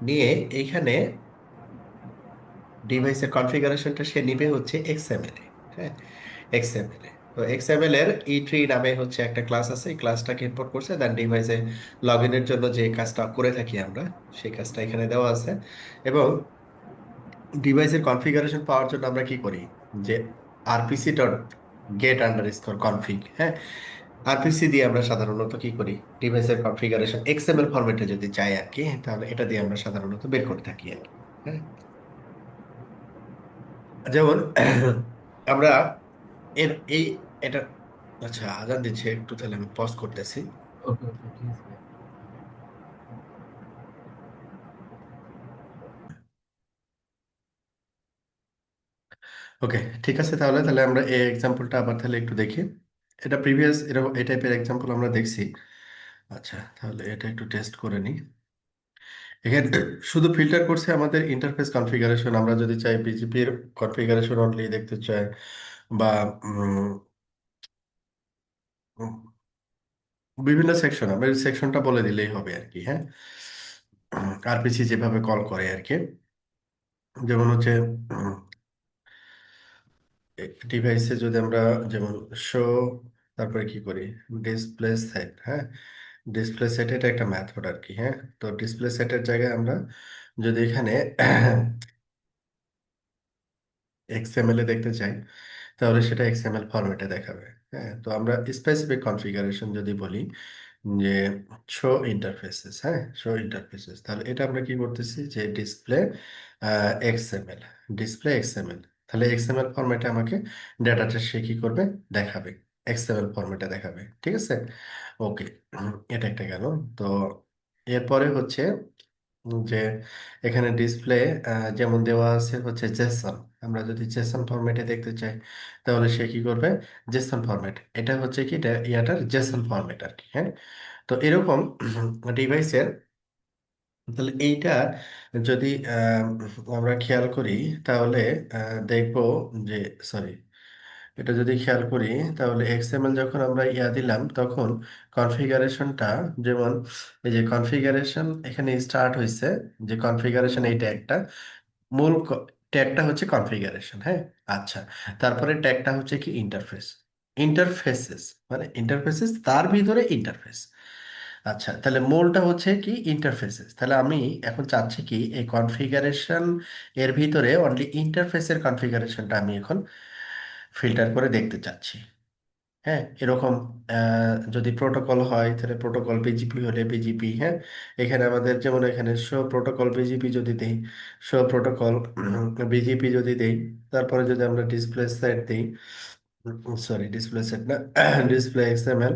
নিয়ে এইখানে ডিভাইসের কনফিগারেশনটা সে নিবে হচ্ছে এক্সএমএল এ। হ্যাঁ, এক্সএমএল এ। তো এক্সএমএল এর ই3 নামে হচ্ছে একটা ক্লাস আছে, এই ক্লাসটাকে ইম্পোর্ট করছে, দেন ডিভাইসে লগ ইনের জন্য যে কাজটা করে থাকি আমরা, সেই কাজটা এখানে দেওয়া আছে। এবং ডিভাইসের কনফিগারেশন পাওয়ার জন্য আমরা কি করি, যে RPC dot gate under score config, হ্যাঁ, আরপিসি দিয়ে আমরা সাধারণত কি করি, ডিভাইসের কনফিগারেশন এক্সএমএল ফরম্যাটে যদি চাই আর কি, তাহলে এটা দিয়ে আমরা সাধারণত বের করে থাকি আর কি। হ্যাঁ, যেমন আমরা এর এই এটা, আচ্ছা আজান দিচ্ছে একটু, তাহলে আমি পজ করতেছি। ওকে ওকে, ঠিক আছে। ওকে, ঠিক আছে, তাহলে তাহলে আমরা এই এক্সাম্পলটা আবার তাহলে একটু দেখি। এটা প্রিভিয়াস এরকম এই টাইপের এক্সাম্পল আমরা দেখছি। আচ্ছা, তাহলে এটা একটু টেস্ট করে নিই। এখানে শুধু ফিল্টার করছে আমাদের ইন্টারফেস কনফিগারেশন। আমরা যদি চাই বিজিপির কনফিগারেশন অনলি দেখতে চাই, বা উম, উম, বিভিন্ন সেকশন, আমরা সেকশনটা বলে দিলেই হবে আর কি। হ্যাঁ, আরপিসি যেভাবে কল করে আর কি, যেমন হচ্ছে ডিভাইসে যদি আমরা যেমন শো, তারপরে কি করি, ডিসপ্লে সেট। হ্যাঁ, ডিসপ্লে সেট এটা একটা মেথড আর কি। হ্যাঁ, তো ডিসপ্লে সেটের জায়গায় আমরা যদি এখানে এক্সএমএল এ দেখতে চাই, তাহলে সেটা এক্সএমএল ফরম্যাটে দেখাবে। হ্যাঁ, তো আমরা স্পেসিফিক কনফিগারেশন যদি বলি যে শো ইন্টারফেসেস, হ্যাঁ, শো ইন্টারফেসেস, তাহলে এটা আমরা কি করতেছি যে ডিসপ্লে এক্সএমএল, ডিসপ্লে এক্সএমএল। তাহলে এক্সএমএল ফরম্যাটে আমাকে ডাটাটা সে কি করবে, দেখাবে, এক্সএমএল ফরম্যাটে দেখাবে। ঠিক আছে, ওকে, এটা একটা গেল। তো এরপরে হচ্ছে যে এখানে ডিসপ্লে যেমন দেওয়া আছে হচ্ছে জেসন। আমরা যদি জেসন ফরম্যাটে দেখতে চাই, তাহলে সে কি করবে, জেসন ফরম্যাট, এটা হচ্ছে কি এটা ইয়াটার জেসন ফরম্যাট আর কি। হ্যাঁ, তো এরকম ডিভাইসের, তাহলে এইটা যদি আমরা খেয়াল করি, তাহলে দেখব যে, সরি, এটা যদি খেয়াল করি, তাহলে এক্সএমএল যখন আমরা ইয়া দিলাম তখন কনফিগারেশনটা, যেমন এই যে কনফিগারেশন এখানে স্টার্ট হয়েছে, যে কনফিগারেশন এইটা একটা মূল ট্যাগটা হচ্ছে কনফিগারেশন। হ্যাঁ, আচ্ছা, তারপরে ট্যাগটা হচ্ছে কি ইন্টারফেস, ইন্টারফেসেস, মানে ইন্টারফেসেস তার ভিতরে ইন্টারফেস। আচ্ছা, তাহলে মূলটা হচ্ছে কি ইন্টারফেসেস। তাহলে আমি এখন চাচ্ছি কি এই কনফিগারেশন এর ভিতরে অনলি ইন্টারফেসের কনফিগারেশনটা আমি এখন ফিল্টার করে দেখতে চাচ্ছি। হ্যাঁ, এরকম যদি প্রোটোকল হয় তাহলে প্রোটোকল, বিজিপি হলে বিজিপি। হ্যাঁ, এখানে আমাদের যেমন এখানে শো প্রোটোকল বিজিপি যদি দেই, শো প্রোটোকল বিজিপি যদি দেই, তারপরে যদি আমরা ডিসপ্লে সেট দিই, সরি ডিসপ্লে সেট না, ডিসপ্লে এক্সএমএল,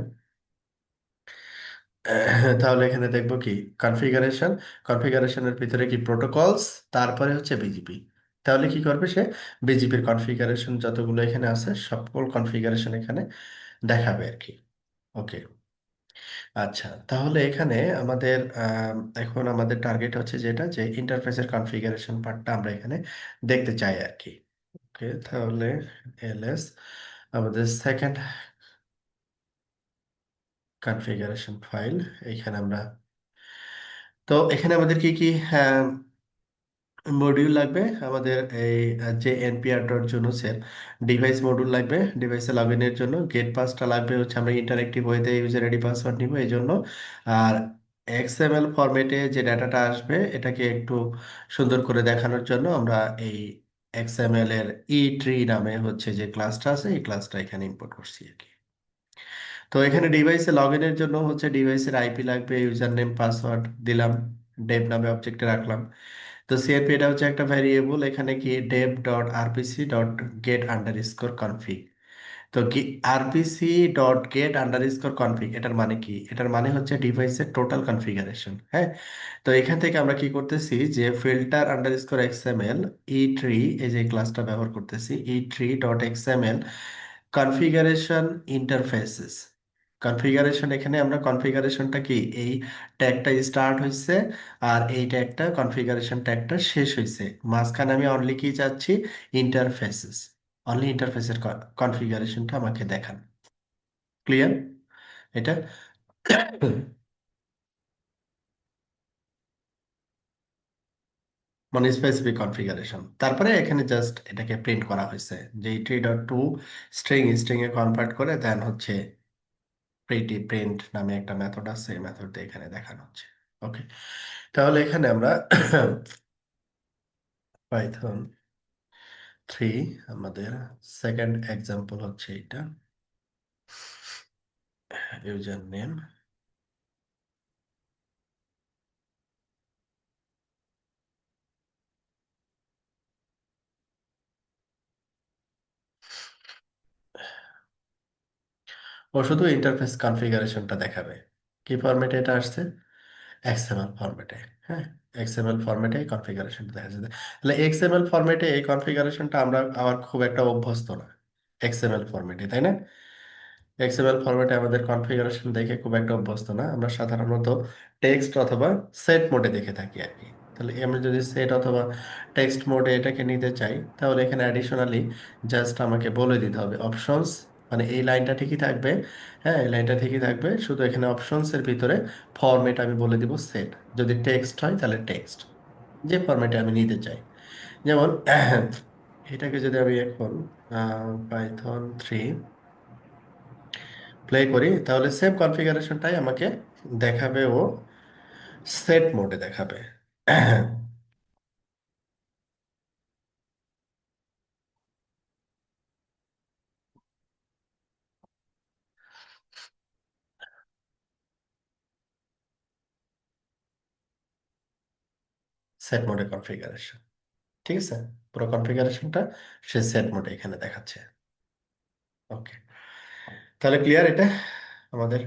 তাহলে এখানে দেখবো কি কনফিগারেশন, কনফিগারেশনের ভিতরে কি প্রোটোকলস, তারপরে হচ্ছে বিজিপি। তাহলে কি করবে সে, বিজিপির কনফিগারেশন যতগুলো এখানে আছে সকল কনফিগারেশন এখানে দেখাবে আর কি। ওকে, আচ্ছা, তাহলে এখানে আমাদের এখন আমাদের টার্গেট হচ্ছে যেটা, যে ইন্টারফেসের কনফিগারেশন পার্টটা আমরা এখানে দেখতে চাই আর কি। ওকে, তাহলে এলএস আমাদের সেকেন্ড কনফিগারেশন ফাইল, এখানে আমরা, তো এখানে আমাদের কি কি মডিউল লাগবে, আমাদের এই যে npr ডট জুনোসের ডিভাইস মডিউল লাগবে, ডিভাইসে লগ ইনের জন্য গেট পাসটা লাগবে হচ্ছে, আমরা ইন্টারেক্টিভ ওয়েতে ইউজার আইডি পাসওয়ার্ড নিব এই জন্য। আর এক্সএমএল ফরম্যাটে যে ডাটাটা আসবে এটাকে একটু সুন্দর করে দেখানোর জন্য আমরা এই এক্সএমএল এর ই ট্রি নামে হচ্ছে যে ক্লাসটা আছে, এই ক্লাসটা এখানে ইম্পোর্ট করছি আর কি। তো এখানে ডিভাইসে লগ ইনের জন্য হচ্ছে ডিভাইসের আইপি লাগবে, ইউজার নেম পাসওয়ার্ড দিলাম, ডেভ নামে অবজেক্টে রাখলাম। তো সিআরপি এটা হচ্ছে একটা ভ্যারিয়েবল, এখানে কি Dave dot RPC dot gate under score config. তো কি RPC dot gate under score config, এটার মানে কি, এটার মানে হচ্ছে ডিভাইসের টোটাল কনফিগারেশন। হ্যাঁ, তো এখান থেকে আমরা কি করতেছি যে filter underscore XML etree, এই যে ক্লাসটা ব্যবহার করতেছি, etree dot XML configuration interfaces. Configuration, এখানে আমরা কনফিগারেশনটা কি, এই ট্যাগটা স্টার্ট হয়েছে আর এই ট্যাগটা কনফিগারেশন ট্যাগটা শেষ হয়েছে, মাঝখানে আমি অনলি কি চাচ্ছি, ইন্টারফেসেস, অনলি ইন্টারফেসের কনফিগারেশনটা আমাকে দেখান। ক্লিয়ার এটা? মানে স্পেসিফিক কনফিগারেশন, তারপরে এখানে জাস্ট এটাকে প্রিন্ট করা হয়েছে যে three dot two string, string এ কনভার্ট করে দেন হচ্ছে প্রিটি প্রিন্ট নামে একটা মেথড আছে, এই মেথড দিয়ে এখানে দেখানো হচ্ছে। ওকে, তাহলে এখানে আমরা পাইথন 3 আমাদের সেকেন্ড এক্সাম্পল হচ্ছে এটা, ইউজার নেম, ও শুধু ইন্টারফেস কনফিগারেশনটা দেখাবে। কি ফরম্যাটে এটা আসছে, এক্সএমএল ফরম্যাটে। হ্যাঁ, এক্সএমএল ফরম্যাটে কনফিগারেশনটা দেখা যাচ্ছে। তাহলে এক্সএমএল ফরম্যাটে এই কনফিগারেশনটা আমরা আবার খুব একটা অভ্যস্ত না, এক্সএমএল ফরম্যাটে, তাই না? এক্সএমএল ফরম্যাটে আমাদের কনফিগারেশন দেখে খুব একটা অভ্যস্ত না, আমরা সাধারণত টেক্সট অথবা সেট মোডে দেখে থাকি আর কি। তাহলে আমি যদি সেট অথবা টেক্সট মোডে এটাকে নিতে চাই, তাহলে এখানে অ্যাডিশনালি জাস্ট আমাকে বলে দিতে হবে অপশনস, মানে এই লাইনটা ঠিকই থাকবে। হ্যাঁ, এই লাইনটা ঠিকই থাকবে, শুধু এখানে অপশনস এর ভিতরে ফরম্যাট আমি বলে দিব সেট। যদি টেক্সট হয় তাহলে টেক্সট, যে ফরম্যাটে আমি নিতে চাই। যেমন এটাকে যদি আমি এখন পাইথন 3 প্লে করি, তাহলে সেম কনফিগারেশনটাই আমাকে দেখাবে, ও সেট মোডে দেখাবে। সেট মোডে কনফিগারেশন, ঠিক আছে, পুরো কনফিগারেশনটা সে সেট মোডে এখানে দেখাচ্ছে। ওকে, তাহলে ক্লিয়ার এটা আমাদের।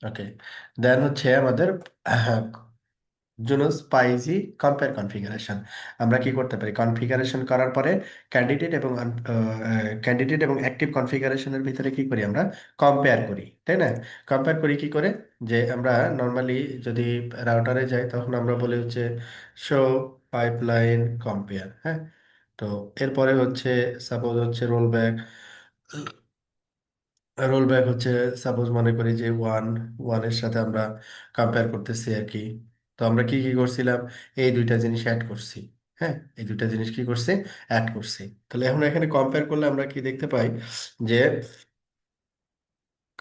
ওকে, দেন হচ্ছে আমাদের জুনো স্পাইসি কম্পেয়ার কনফিগারেশন। আমরা কি করতে পারি, কনফিগারেশন করার পরে ক্যান্ডিডেট এবং ক্যান্ডিডেট এবং অ্যাক্টিভ কনফিগারেশনের ভিতরে কি করি আমরা, কম্পেয়ার করি, তাই না? কম্পেয়ার করি কি করে, যে আমরা নর্মালি যদি রাউটারে যাই তখন আমরা বলি হচ্ছে শো পাইপলাইন কম্পেয়ার। হ্যাঁ, তো এরপরে হচ্ছে সাপোজ হচ্ছে রোল ব্যাক। রোল ব্যাক হচ্ছে সাপোজ মনে করি যে ওয়ানের সাথে আমরা কম্পেয়ার করতেছি আর কি। তো আমরা কি কি করছিলাম, এই দুইটা জিনিস অ্যাড করছি। হ্যাঁ, এই দুইটা জিনিস কি করছি, অ্যাড করছি। তাহলে এখন এখানে কম্পেয়ার করলে আমরা কি দেখতে পাই, যে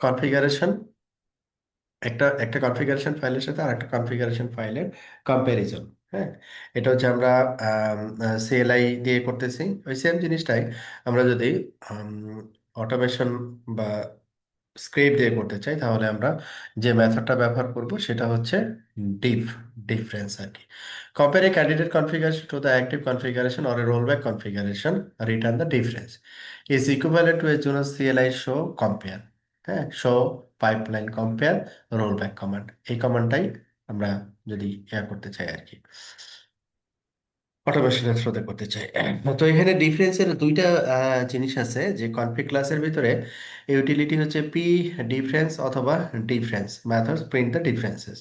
কনফিগারেশন, একটা একটা কনফিগারেশন ফাইলের সাথে আর একটা কনফিগারেশন ফাইলের কম্প্যারিজন। হ্যাঁ, এটা হচ্ছে আমরা সিএলআই দিয়ে করতেছি। ওই সেম জিনিসটাই আমরা যদি অটোমেশন বা স্ক্রিপ্ট দিয়ে করতে চাই, তাহলে আমরা যে মেথডটা ব্যবহার করব সেটা হচ্ছে ডিফ ডিফারেন্স আর কি। Compare a candidate configuration to the active configuration or a rollback configuration, return the difference is equivalent to a জন্য সিএলআই শো কম্পেয়ার। হ্যাঁ, show pipeline compare rollback command, এই কমান্ডটাই আমরা যদি করতে চাই আর কি, অটোমেশনের থ্রুতে করতে চাই। তো এখানে ডিফারেন্সের দুইটা জিনিস আছে, যে কনফিগ ক্লাসের ভিতরে ইউটিলিটি হচ্ছে পি ডিফারেন্স অথবা difference method print the differences.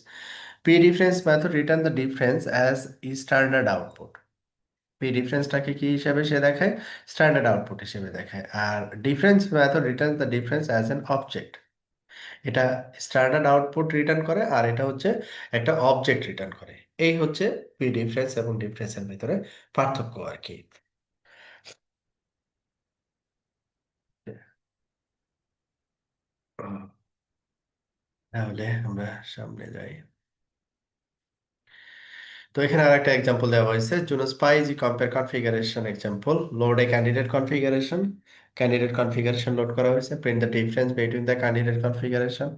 P difference method return the difference as standard output. P ডিফারেন্সটাকে কি হিসাবে সে দেখায়, স্ট্যান্ডার্ড আউটপুট হিসেবে দেখায়। আর difference method return the difference as an object. এটা স্ট্যান্ডার্ড আউটপুট রিটার্ন করে, আর এটা হচ্ছে একটা অবজেক্ট রিটার্ন করে। এই হচ্ছে পি ডিফারেন্স এবং ডিফারেন্সের ভিতরে পার্থক্য আর কি। তাহলে আমরা সামনে যাই। তো এখানে আর একটা এক্সাম্পল দেওয়া হয়েছে, জুনো স্পাই জি কম্পেয়ার কনফিগারেশন এক্সাম্পল, লোড এ candidate configuration. Candidate configuration load করা হয়েছে, print the difference between the candidate configuration,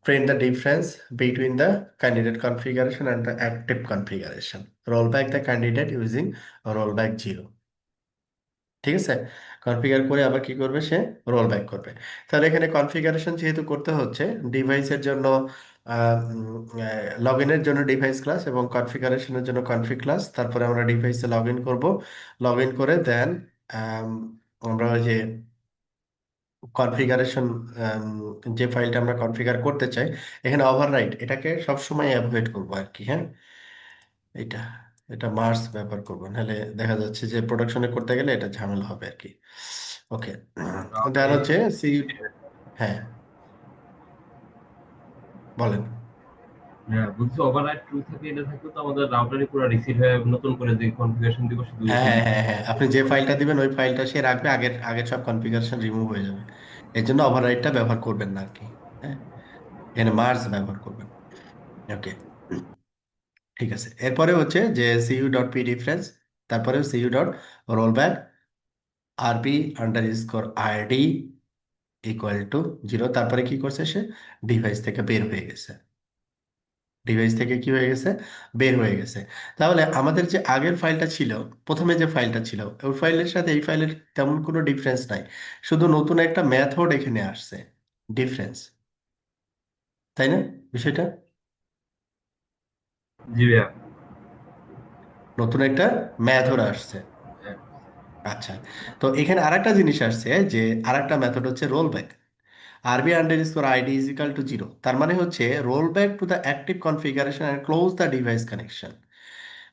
print the difference between the candidate configuration and the active configuration, roll back the candidate using rollback 0। ঠিক আছে, configure করে আবার কি করবে, সে roll back করবে। তাহলে এখানে কনফিগারেশন যেহেতু করতে হচ্ছে, ডিভাইসের জন্য লগ ইনের জন্য ডিভাইস ক্লাস এবং কনফিগারেশনের জন্য কনফিগ ক্লাস, তারপরে আমরা ডিভাইসে লগ ইন করবো। লগ ইন করে দেন আমরা ওই যে কনফিগারেশন, যে ফাইলটা আমরা কনফিগার করতে চাই, এখানে ওভাররাইট এটাকে সবসময় অ্যাভয়েড করবো আর কি। হ্যাঁ, এটা এটা মার্স ব্যবহার করবো, নাহলে দেখা যাচ্ছে যে প্রোডাকশনে করতে গেলে এটা ঝামেলা হবে আর কি। ওকে, দেন তাহলে হচ্ছে সি। হ্যাঁ, বলেন। হ্যাঁ বুঝছি, ওভাররাইড ট্রু থাকে, এটা থাকলে তো আমাদের রাউটারই পুরো রিসিট হয়ে নতুন করে যে কনফিগারেশন দিব শুধু হ্যাঁ ওইটাই হ্যাঁ দিবে। হ্যাঁ হ্যাঁ, আপনি যে ফাইলটা দিবেন ওই ফাইলটা সে রাখবে, আগের আগের সব কনফিগারেশন রিমুভ হয়ে যাবে। এর জন্য ওভাররাইটটা ব্যবহার করবেন না আর কি। হ্যাঁ, এখানে মার্স ব্যবহার করবেন। ওকে, ঠিক আছে। এরপরে হচ্ছে যে সিইউ ডট পি ডিফারেন্স, তারপরে সিইউ ডট রোলব্যাক আরবি under score ID equal to 0। তারপরে কি করছে, সে ডিভাইস থেকে বের হয়ে গেছে। ডিভাইস থেকে কি হয়ে গেছে, বের হয়ে গেছে। তাহলে আমাদের যে আগের ফাইলটা ছিল, প্রথমে যে ফাইলটা ছিল, ওই ফাইলের সাথে এই ফাইলের তেমন কোনো ডিফারেন্স নাই, শুধু নতুন একটা মেথড এখানে আসছে, ডিফারেন্স, তাই না বিষয়টা? জি ভাইয়া। নতুন একটা মেথড আসছে। আচ্ছা, তো এখানে আরেকটা জিনিস আসছে যে আরেকটা মেথড হচ্ছে রোল ব্যাক। আরবি underscore ID is equal to zero, তার মানে হচ্ছে roll back to the active configuration and close the device connection.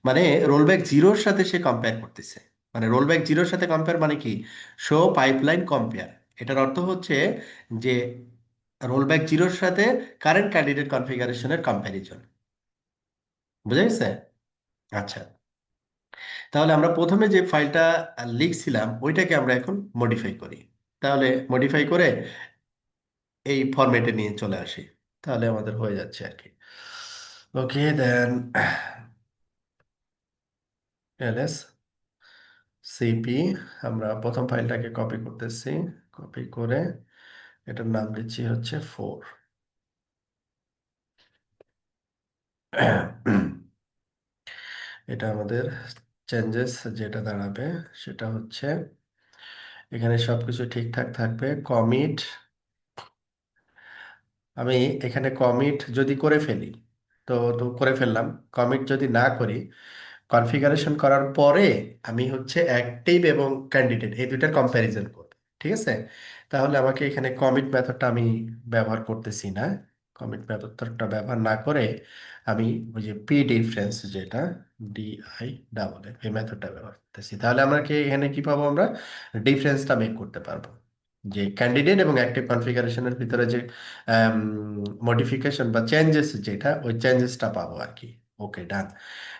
মানে রোলব্যাক জিরোর সাথে সে কম্পেয়ার করতেছে। মানে রোলব্যাক জিরোর সাথে কম্পেয়ার মানে কি, শো পাইপলাইন কম্পেয়ার। এটার অর্থ হচ্ছে যে রোলব্যাক জিরোর সাথে কারেন্ট ক্যান্ডিডেট কনফিগারেশনের কম্প্যারিজন। বুঝা গেছে? আচ্ছা, তাহলে আমরা প্রথমে যে ফাইলটা লিখছিলাম ওইটাকে আমরা এখন মডিফাই করি। তাহলে মডিফাই করে এই ফরম্যাটে নিয়ে চলে আসি, তাহলে আমাদের হয়ে যাচ্ছে আর কি। ওকে দেন, এলএস সিপি, আমরা প্রথম ফাইলটাকে কপি করতেছি। কপি করে এটার নাম দিচ্ছি হচ্ছে 4। এটা আমাদের চেঞ্জেস যেটা দাঁড়াবে সেটা হচ্ছে এখানে সবকিছু ঠিকঠাক থাকবে। কমিট, আমি এখানে কমিট যদি করে ফেলি, তো তো করে ফেললাম। কমিট যদি না করি, কনফিগারেশন করার পরে আমি হচ্ছে অ্যাক্টিভ এবং ক্যান্ডিডেট এই দুইটার কম্প্যারিজন করব। ঠিক আছে, তাহলে আমাকে এখানে কমিট মেথডটা আমি ব্যবহার করতেছি না। কমিট মেথডটা ব্যবহার না করে আমি ওই যে পি ডিফারেন্স যেটা ডিআই ডাবল এফ এই মেথডটা ব্যবহার করতেছি। তাহলে আমরা কি এখানে কি পাবো, আমরা ডিফারেন্সটা মেক করতে পারবো যে ক্যান্ডিডেট এবং অ্যাক্টিভ কনফিগারেশনের ভিতরে যে মডিফিকেশন বা চেঞ্জেস যেটা ওই চেঞ্জেসটা পাবো আর কি। ওকে ডান।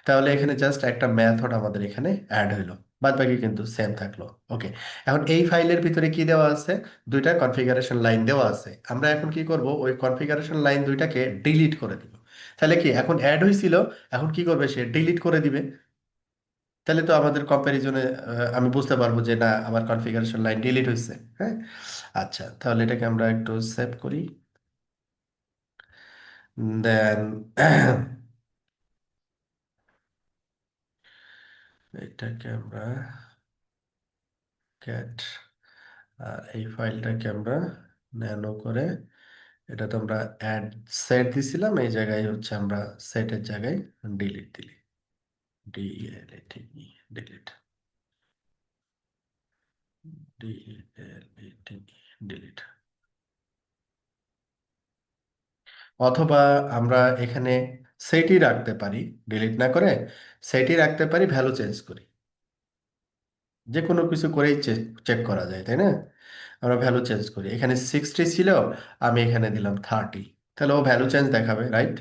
তাহলে এখানে জাস্ট একটা মেথড আমাদের এখানে অ্যাড হইলো, বাদ বাকি কিন্তু সেম থাকলো। ওকে, এখন এই ফাইলের ভিতরে কি দেওয়া আছে, দুইটা কনফিগারেশন লাইন দেওয়া আছে। আমরা এখন কি করব, ওই কনফিগারেশন লাইন দুইটাকে ডিলিট করে দিব। তাহলে কি এখন অ্যাড হয়েছিল, এখন কি করবে সে ডিলিট করে দিবে। তাহলে তো আমাদের কম্প্যারিজনে আমি বুঝতে পারবো যে না আমার কনফিগারেশন লাইন ডিলিট হয়েছে। হ্যাঁ, আচ্ছা, তাহলে এটাকে আমরা একটু সেভ করি। দেন এটাকে আমরা ক্যাট, আর এই ফাইলটাকে আমরা ন্যানো করে, এটা তো আমরা অ্যাড সেট দিছিলাম, এই জায়গায় হচ্ছে আমরা সেটের জায়গায় ডিলিট দিলি, ডিএলইটি, ডিলিট, ডিএলইটি, ডিলিট। অথবা আমরা এখানে সেটই রাখতে পারি, ডিলিট না করে সেটই রাখতে পারি, ভ্যালু চেঞ্জ করি। যে কোনো কিছু করেই চেক চেক করা যায়, তাই না? আমরা ভ্যালু চেঞ্জ করি, এখানে 60 ছিল, আমি এখানে দিলাম 30, তাহলে ও ভ্যালু চেঞ্জ দেখাবে, রাইট?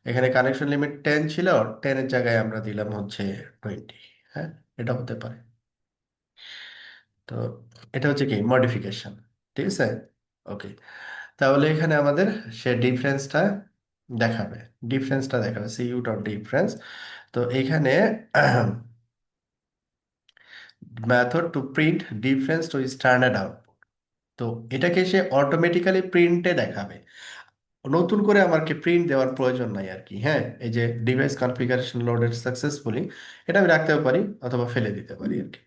এখানে কানেকশন লিমিট 10 ছিল, 10-এর জায়গায় আমরা দিলাম হচ্ছে 20। হ্যাঁ, এটা হতে পারে। তো এটা হচ্ছে কি মডিফিকেশন, ঠিক আছে। ওকে, তাহলে এখানে আমাদের সে ডিফারেন্সটা দেখাবে, ডিফারেন্সটা দেখাবে সি ইউ ডট ডিফারেন্স। তো এখানে method to print difference to standard output, তো এটাকে সে অটোমেটিক্যালি প্রিন্টে দেখাবে। নতুন করে আমাকে প্রিন্ট দেওয়ার প্রয়োজন নাই আর কি। হ্যাঁ, এই যে ডিভাইস কনফিগারেশন লোডেড সাকসেসফুলি, এটা আমি রাখতেও পারি অথবা ফেলে দিতে পারি আর কি।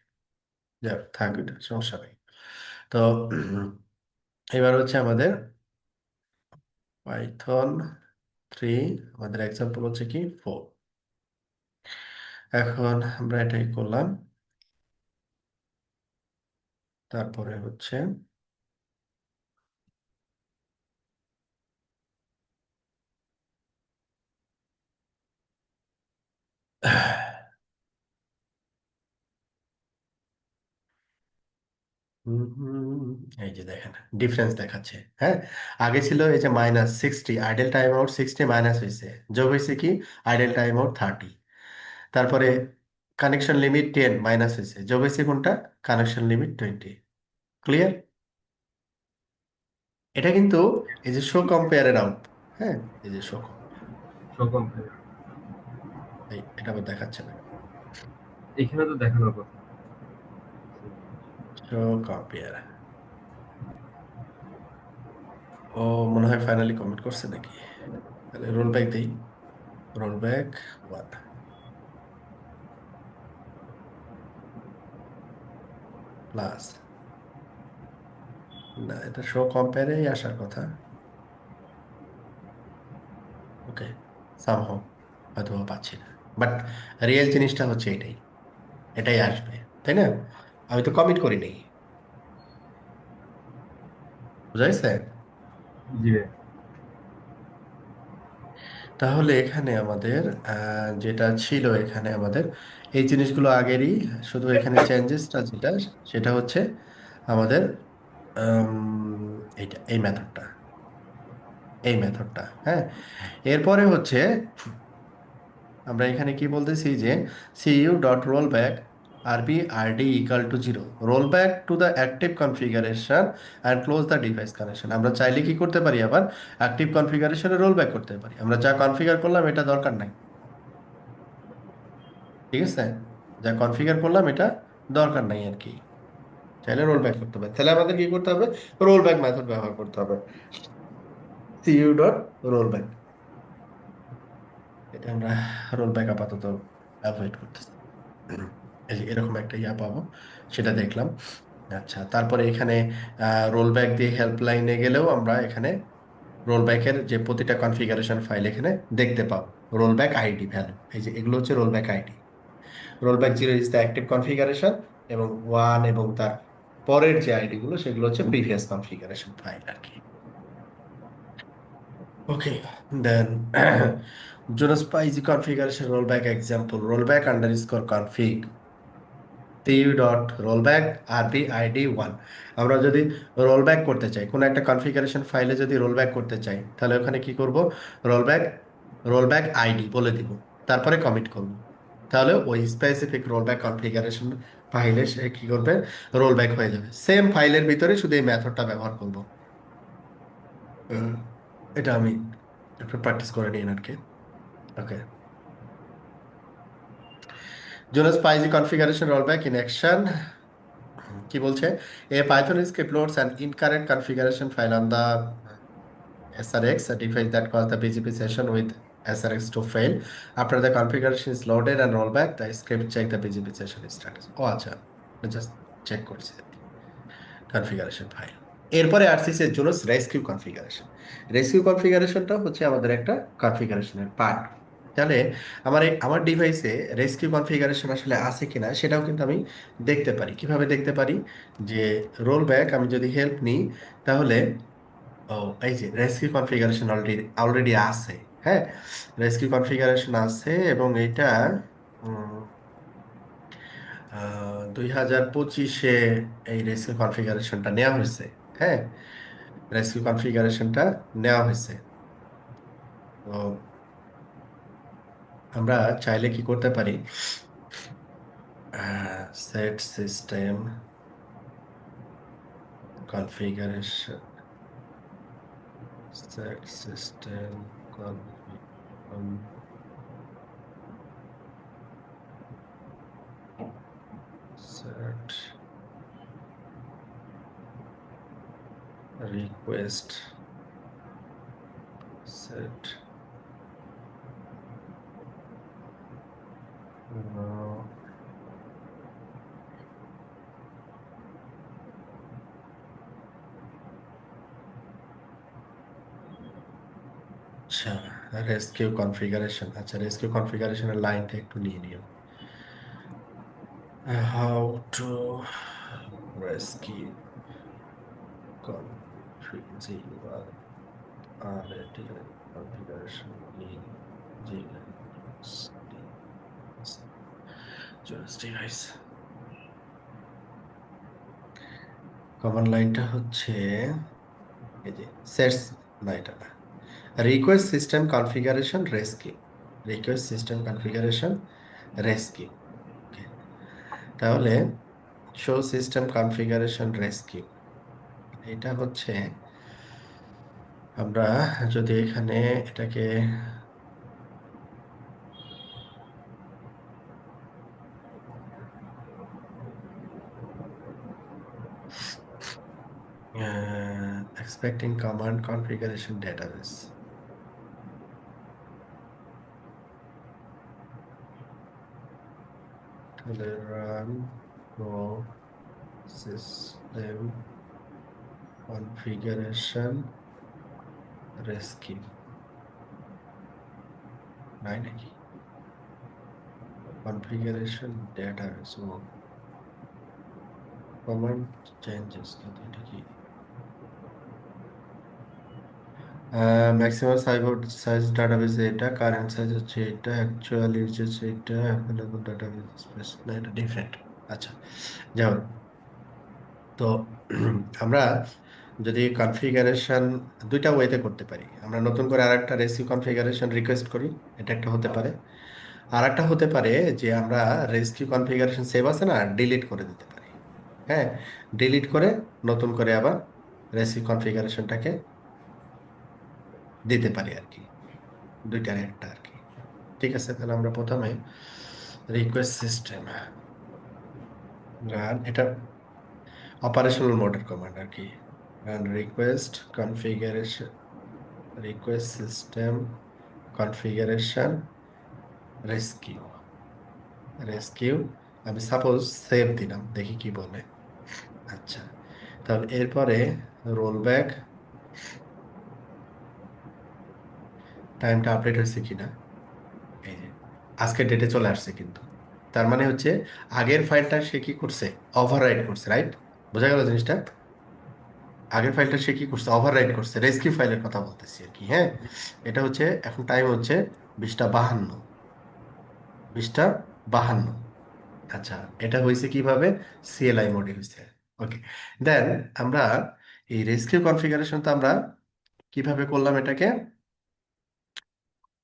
যাক থাক, এটা সমস্যা নেই। তো এবার হচ্ছে আমাদের পাইথন 3, আমাদের এক্সাম্পল হচ্ছে কি 4। এখন আমরা এটাই করলাম, তারপরে হচ্ছে হুম, এই যে দেখেন ডিফারেন্স দেখাচ্ছে। হ্যাঁ, আগে ছিল এই যে -60, আইডল টাইম আউট 60 মাইনাস হয়েছে, যোগ হয়েছে কি আইডল টাইম আউট 30। তারপরে কানেকশন লিমিট 10 মাইনাস হয়েছে, যোগ হয়েছে কোনটা, কানেকশন লিমিট 20। ক্লিয়ার? এটা কিন্তু এই যে শো কম্পেয়ারের আউটপুট। হ্যাঁ, এই যে শো কম্পেয়ার, সকম এই এটা আবার দেখাচ্ছে না। এখানে তো দেখানোর কথা। শো কম্পেয়ার, ও মনে হয় ফাইনালি কমিট করছে নাকি। তাহলে রোল ব্যাক দিই, রোল ব্যাক 1 প্লাস, না এটা শো কম্পেয়ারেই আসার কথা। ওকে, সামহাও হয়তো বা পাচ্ছি না। বাট রিয়েল জিনিসটা হচ্ছে এটাই, এটাই আসবে, তাই না? আমি তো কমিট করি নাই, বুঝাইছে? জি ভাই। তাহলে এখানে আমাদের যেটা ছিল এখানে আমাদের এই জিনিসগুলো আগেরই, শুধু এখানে চেঞ্জেসটা যেটা সেটা হচ্ছে আমাদের এইটা, এই মেথডটা, হ্যাঁ। এরপরে হচ্ছে আমরা এখানে কি বলতেছি যে সিইউ ডট রোল ব্যাক আরবি RD equal to zero, roll back to the active configuration and close the device connection. আমরা চাইলে কি করতে পারি, আবার অ্যাক্টিভ কনফিগারেশনে রোল ব্যাক করতে পারি। আমরা যা কনফিগার করলাম এটা দরকার নাই, ঠিক আছে? যা কনফিগার করলাম এটা দরকার নাই আর কি, চাইলে রোল ব্যাক করতে হবে। তাহলে আমাদের কি করতে হবে, রোল ব্যাক মেথড ব্যবহার করতে হবে, সিইউ ডট রোল ব্যাক। এটা আমরা রোল ব্যাক আপাতত অ্যাভয়েড করতেছি। এই যে এরকম একটা ইয়া পাবো, সেটা দেখলাম। আচ্ছা, তারপরে এখানে রোল ব্যাক দিয়ে হেল্পলাইনে গেলেও আমরা এখানে রোল ব্যাকের যে প্রতিটা কনফিগারেশন ফাইল এখানে দেখতে পাবো, রোল ব্যাক আইডি ভ্যালু, এই যে এগুলো হচ্ছে roll back ID. Roll back zero is the active configuration, এবং ওয়ান এবং তার পরের যে আইডি গুলো সেগুলো হচ্ছে প্রিভিয়াস কনফিগারেশন ফাইল আর কি। ওকে, দেন Jonas Paizi configuration rollback example, rollback underscore config টিউ ডট রোলব্যাক আরবি আইডি ওয়ান। আমরা যদি রোলব্যাক করতে চাই কোনো একটা কনফিগারেশন ফাইলে, যদি রোলব্যাক করতে চাই, তাহলে ওখানে কি করব, রোলব্যাক রোলব্যাক আইডি বলে দিব, তারপরে কমিট করব। তাহলে ওই স্পেসিফিক রোলব্যাক কনফিগারেশন ফাইলে সে কি করবে, রোলব্যাক হয়ে যাবে। সেম ফাইলের ভিতরে শুধু এই মেথডটা ব্যবহার করব। এটা আমি একটু প্র্যাকটিস করে নিন আর কি। Okay, Junos PyEZ configuration rollback in action. কি বলছে, a Python script loads an incorrect configuration file on the SRX, a device that calls the BGP session with SRX to fail. After the configuration is loaded and rollback, the script check the BGP session status. ও আচ্ছা, just check করছি configuration file. এরপরে আসছে এর জন্য rescue configuration. Rescue কনফিগারেশনটা হচ্ছে আমাদের একটা কনফিগারেশনের part. তাহলে আমার ডিভাইসে রেস্কিউ কনফিগারেশন আসলে আছে কিনা সেটাও কিন্তু আমি দেখতে পারি। কিভাবে দেখতে পারি, যে রোল ব্যাক আমি যদি হেল্প নিই, তাহলে ও এই যে রেস্কিউ কনফিগারেশন অলরেডি অলরেডি আছে, হ্যাঁ। রেস্কিউ কনফিগারেশন আছে এবং এটা 2025-এ এই রেস্কিউ কনফিগারেশনটা নেওয়া হয়েছে, হ্যাঁ। রেস্কিউ কনফিগারেশনটা নেওয়া হয়েছে। তো আমরা চাইলে কি করতে পারি, set system configuration, set system set request, set আচ্ছা, রেস্কিউ কনফিগারেশন, আচ্ছা রেস্কিউ কনফিগারেশনের লাইনটা একটু নিয়ে নিও। হাউ টু রেস্কিউ কনফিগার আর এটি কনফিগারেশন ইন ডিভাইস। কমান্ড লাইনটা হচ্ছে এই যে সেটস, না এটা না, request system configuration rescue, request system configuration rescue. তাহলে শো সিস্টেম কনফিগারেশন রেস্কিউ, এটা হচ্ছে আমরা যদি এখানে এটাকে এক্সপেক্টিং কমান্ড কনফিগারেশন ডেটাবেস, তাহলে run pro system configuration rescue, নাই নাকি? কনফিগারেশন ডেটাবেস ও কমান্ড চেঞ্জেস, কিন্তু এটা কি? ম্যাক্সিমাম সাইজ ডাটাবেস এটা, কারেন্ট সাইজ হচ্ছে এটা, অ্যাকচুয়াল ইউজ হচ্ছে এটা, অ্যাভেলেবল ডাটাবেস স্পেস না, এটা ডিফারেন্ট। আচ্ছা, যাও। তো আমরা যদি কনফিগারেশন দুইটা ওয়েতে করতে পারি, আমরা নতুন করে আরেকটা রেসিউ কনফিগারেশন রিকোয়েস্ট করি, এটা একটা হতে পারে। আর একটা হতে পারে যে আমরা রেস্কিউ কনফিগারেশন সেভ আছে না, ডিলিট করে দিতে পারি। হ্যাঁ, ডিলিট করে নতুন করে আবার রেসিউ কনফিগারেশনটাকে দিতে পারি আর কি। দুইটার একটা আর কি। ঠিক আছে, তাহলে আমরা প্রথমে রিকোয়েস্ট সিস্টেম রান, এটা অপারেশনাল মোডের কমান্ড আর কি। Run request configuration, request system configuration rescue, rescue. আমি সাপোজ সেভ দিলাম, দেখি কি বলে। আচ্ছা, তাহলে এরপরে রোল ব্যাক, টাইমটা আপডেট হয়েছে কিনা, এই যে আজকের ডেটে চলে আসছে কিন্তু। তার মানে হচ্ছে আগের ফাইলটা সে কি করছে, ওভাররাইট করছে, রাইট? বোঝা গেল জিনিসটা? আগের ফাইলটা সে কি করছে, ওভাররাইট করছে, রেস্কিউ ফাইলের কথা বলতেছি আর কি। হ্যাঁ, এটা হচ্ছে এখন টাইম হচ্ছে 20টা 52, 20টা 52। আচ্ছা, এটা হয়েছে কিভাবে? সিএলআই মোডে হয়েছে। ওকে, দেন আমরা এই রেস্কিউ কনফিগারেশন তো আমরা কিভাবে করলাম এটাকে?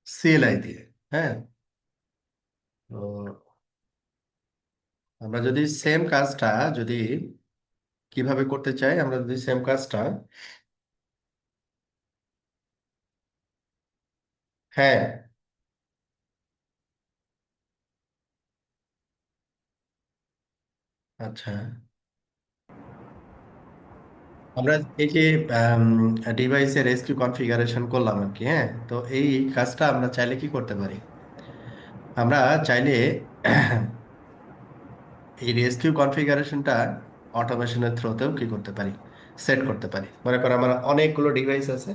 সিএলআই দিয়ে। হ্যাঁ, তো আমরা যদি সেম কাজটা যদি কিভাবে করতে চাই, আমরা যদি সেম কাজটা, হ্যাঁ, আচ্ছা, আমরা এই যে ডিভাইসে রেস্কিউ কনফিগারেশন করলাম আর কি। হ্যাঁ, তো এই কাজটা আমরা চাইলে কি করতে পারি? আমরা চাইলে এই রেস্কিউ কনফিগারেশনটা অটোমেশনের থ্রুতেও কি করতে পারি, সেট করতে পারি। মনে করো আমার অনেকগুলো ডিভাইস আছে,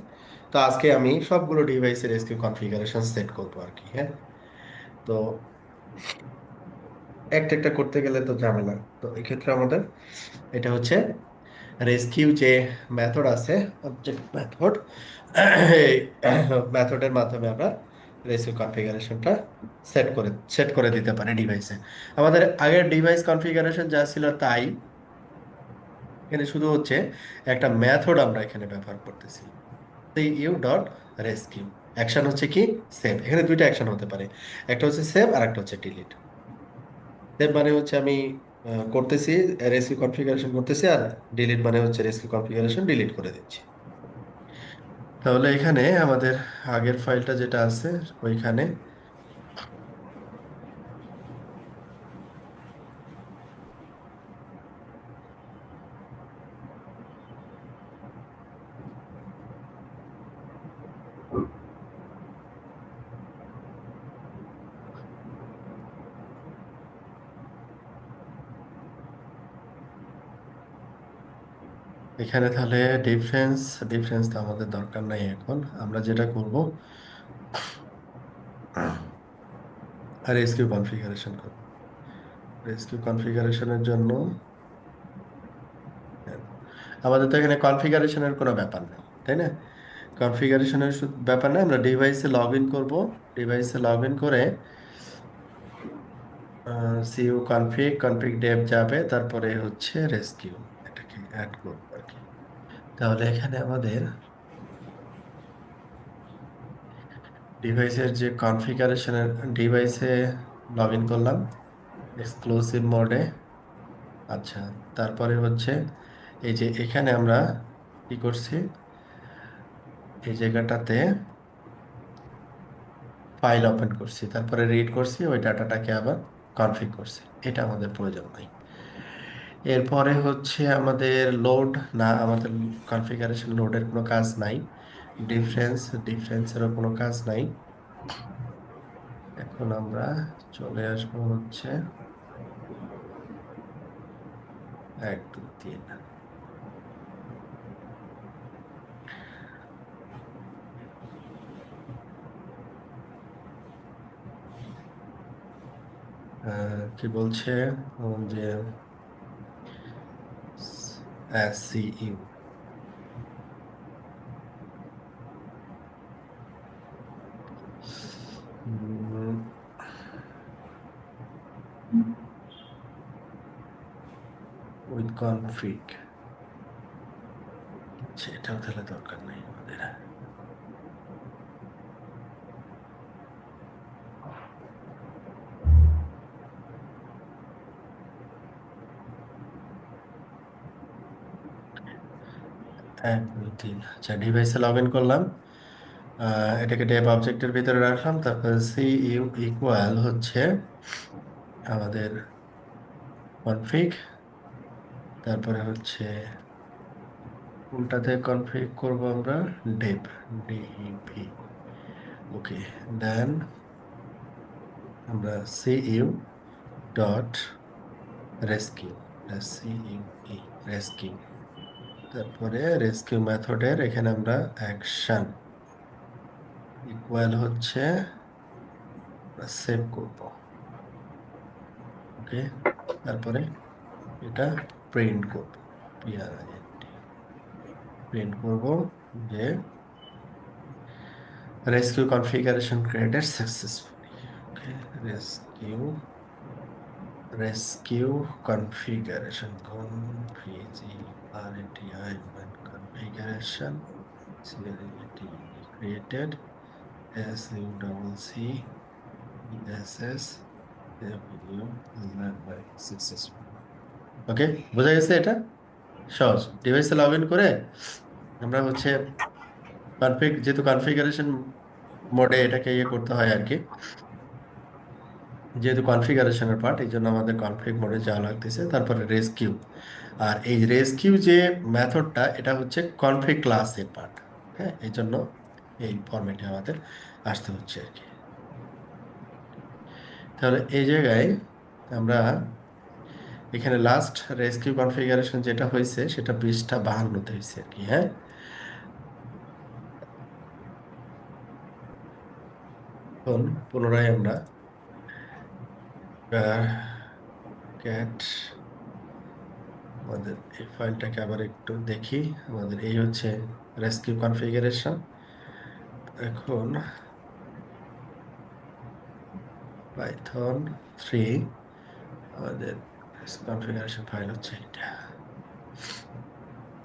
তো আজকে আমি সবগুলো ডিভাইসের রেস্কিউ কনফিগারেশন সেট করবো আর কি। হ্যাঁ, তো একটা একটা করতে গেলে তো ঝামেলা। তো এক্ষেত্রে আমাদের এটা হচ্ছে রেস্কিউ যে মেথড আছে, অবজেক্ট মেথড, এই মেথডের মাধ্যমে আমরা রেস্কিউ কনফিগারেশনটা সেট করে দিতে পারি ডিভাইসে। আমাদের আগের ডিভাইস কনফিগারেশন যা ছিল তাই, এখানে শুধু হচ্ছে একটা মেথড আমরা এখানে ব্যবহার করতেছি, ইউ ডট রেস্কিউ। অ্যাকশন হচ্ছে কি, সেভ। এখানে দুইটা অ্যাকশন হতে পারে, একটা হচ্ছে সেভ আর একটা হচ্ছে ডিলিট। সেভ মানে হচ্ছে আমি করতেছি, রেস্কিউ কনফিগারেশন করতেছি, আর ডিলিট মানে হচ্ছে রেস্কিউ কনফিগারেশন ডিলিট করে দিচ্ছি। তাহলে এখানে আমাদের আগের ফাইলটা যেটা আছে ওইখানে, এখানে তাহলে ডিফারেন্স, ডিফারেন্স তো আমাদের দরকার নাই এখন। আমরা যেটা করব, রেস্কিউ কনফিগারেশন করব। রেস্কিউ কনফিগারেশনের জন্য আমাদের তো এখানে কনফিগারেশনের কোনো ব্যাপার নেই, তাই না? কনফিগারেশনের ব্যাপার না, আমরা ডিভাইসে লগ ইন করবো। ডিভাইসে লগ ইন করে সিইউ কনফিগ, কনফিগ ডেভ যাবে, তারপরে হচ্ছে রেস্কিউ, এটাকে অ্যাড করবো আর কি। তাহলে এখানে আমাদের ডিভাইসের যে কনফিগারেশনের, ডিভাইসে লগ ইন করলাম এক্সক্লুসিভ মোডে। আচ্ছা, তারপরে হচ্ছে এই যে এখানে আমরা কি করছি, এই জায়গাটাতে ফাইল ওপেন করছি, তারপরে রিড করছি, ওই ডাটাটাকে আবার কনফিগ করছি। এটা আমাদের প্রয়োজন নাই। এরপরে হচ্ছে আমাদের লোড, না আমাদের কনফিগারেশন লোডের কোনো কাজ নাই। ডিফারেন্স, ডিফারেন্সেরও কোনো কাজ নাই। এখন আমরা চলে আসবো হচ্ছে 1 2 3। কি বলছে যে সিইউ উইথ কনফিগ, সেটাও তাহলে দরকার নেই আমাদের। এক দুই তিন, আচ্ছা ডিভাইসে লগ ইন করলাম, এটাকে টেপ অবজেক্টের ভিতরে রাখলাম, তারপর সি ইউ ইকুয়াল হচ্ছে আমাদের কনফিগ, তারপরে হচ্ছে কোনটাতে কনফিগ করব আমরা, ডেপ, ডিইপি, ওকে। দেন আমরা C U dot rescue, CU rescue, তারপরে রেস্কিউ মেথডের এখানে আমরা অ্যাকশন ইকুয়াল হচ্ছে সেভ করব, ওকে। তারপরে এটা প্রিন্ট করব, পিআরআইএনটি, প্রিন্ট করব যে rescue configuration created successfully, okay. Rescue rescue configuration, configuration created SUCCESS successful, okay. বোঝা গেছে? এটা সহজ। ডিভাইসে লগ ইন করে আমরা হচ্ছে কনফিগ, যেহেতু কনফিগারেশন মোডে এটাকে ইয়ে করতে হয় আর কি, যেহেতু কনফিগারেশনের পার্ট, এই জন্য আমাদের কনফিগ মোডে যাওয়া লাগতেছে। তারপরে রেস্কিউ, আর এই রেস্কিউ যে মেথডটা এটা হচ্ছে কনফিগ ক্লাসের পার্ট, হ্যাঁ, এই জন্য এই ফরম্যাটে আমাদের আসতে হচ্ছে আর কি। তাহলে এই জায়গায় আমরা এখানে লাস্ট রেস্কিউ কনফিগারেশন যেটা হয়েছে সেটা 20টা 52-তে হয়েছে আর কি, হ্যাঁ। এখন পুনরায় আমরা ক্যাট আমাদের এই ফাইলটাকে আবার একটু দেখি। আমাদের এই হচ্ছে রেস্কিউ কনফিগারেশন। এখন পাইথন 3 আমাদের কনফিগারেশন ফাইল হচ্ছে এটা,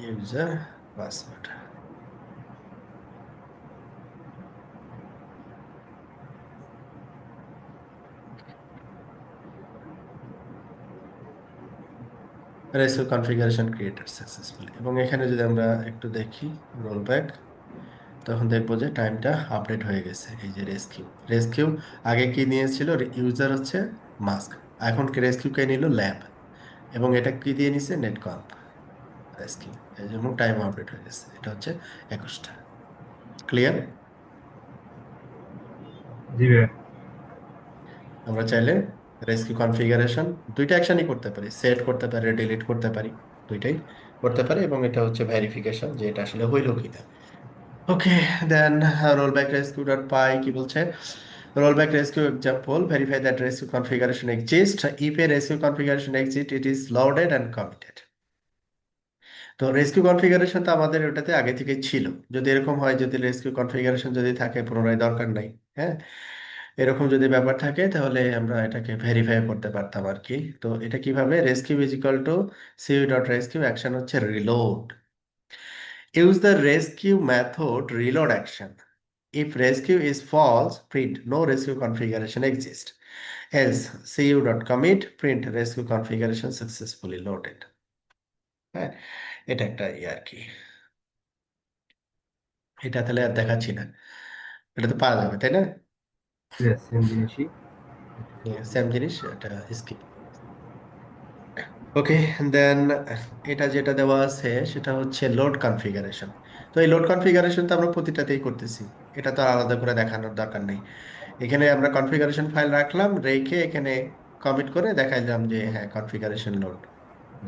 user password. Rescue configuration created successfully, এবং এখানে যদি আমরা একটু দেখি রোল ব্যাক, তখন দেখবো যে টাইমটা আপডেট হয়ে গেছে। এই যে রেস্কিউ, রেস্কিউ আগে কি নিয়েছিল, ইউজার হচ্ছে মাস্ক, এখন কি রেস্কিউ কে নিল, ল্যাব, এবং এটা কি দিয়ে নিছে, নেট কনফ রেস্কিউ, এই জন্য টাইম আপডেট হয়ে গেছে। এটা হচ্ছে 21টা। ক্লিয়ার? জি ভাইয়া। আমরা চাইলে রেস্কিউ কনফিগারেশন দুইটা অ্যাকশনই করতে পারি, সেট করতে পারি, ডিলিট করতে পারি, দুইটাই করতে পারি, এবং এটা হচ্ছে ভেরিফিকেশন যে এটা আসলে হইল কিনা। ওকে, দেন rollback rescue dot py কি বলছে, rollback rescue example verify that rescue configuration exists, if a rescue configuration exists it is loaded and committed। তো রেস্কিউ কনফিগারেশন তো আমাদের ওটাতে আগে থেকে ছিল, যদি এরকম হয়, যদি রেস্কিউ কনফিগারেশন যদি থাকে পুনরায় দরকার নাই, হ্যাঁ, এরকম যদি ব্যাপার থাকে তাহলে আমরা এটাকে ভেরিফাই করতে পারতাম আর কি। তো এটা কিভাবে, rescue is equal to CU dot rescue, action হচ্ছে reload, use the rescue method reload action. If rescue is false, print no rescue configuration exists. Else, cu.commit, print rescue configuration successfully loaded. হ্যাঁ, এটা একটা ইয়ে আর কি। এটা তাহলে আর দেখাচ্ছি না, এটা তো পাওয়া যাবে তাই না? সেম জিনিসই। সেম জিনিস, এটা স্কিপ। ওকে, দেন এটা যেটা দেওয়া আছে সেটা হচ্ছে লোড কনফিগারেশন। তো এই লোড কনফিগারেশন তো আমরা প্রতিটাতেই করতেছি, এটা তো আর আলাদা করে দেখানোর দরকার নেই। এখানে আমরা কনফিগারেশন ফাইল রাখলাম, রেখে এখানে কমিট করে দেখাইলাম যে হ্যাঁ কনফিগারেশন লোড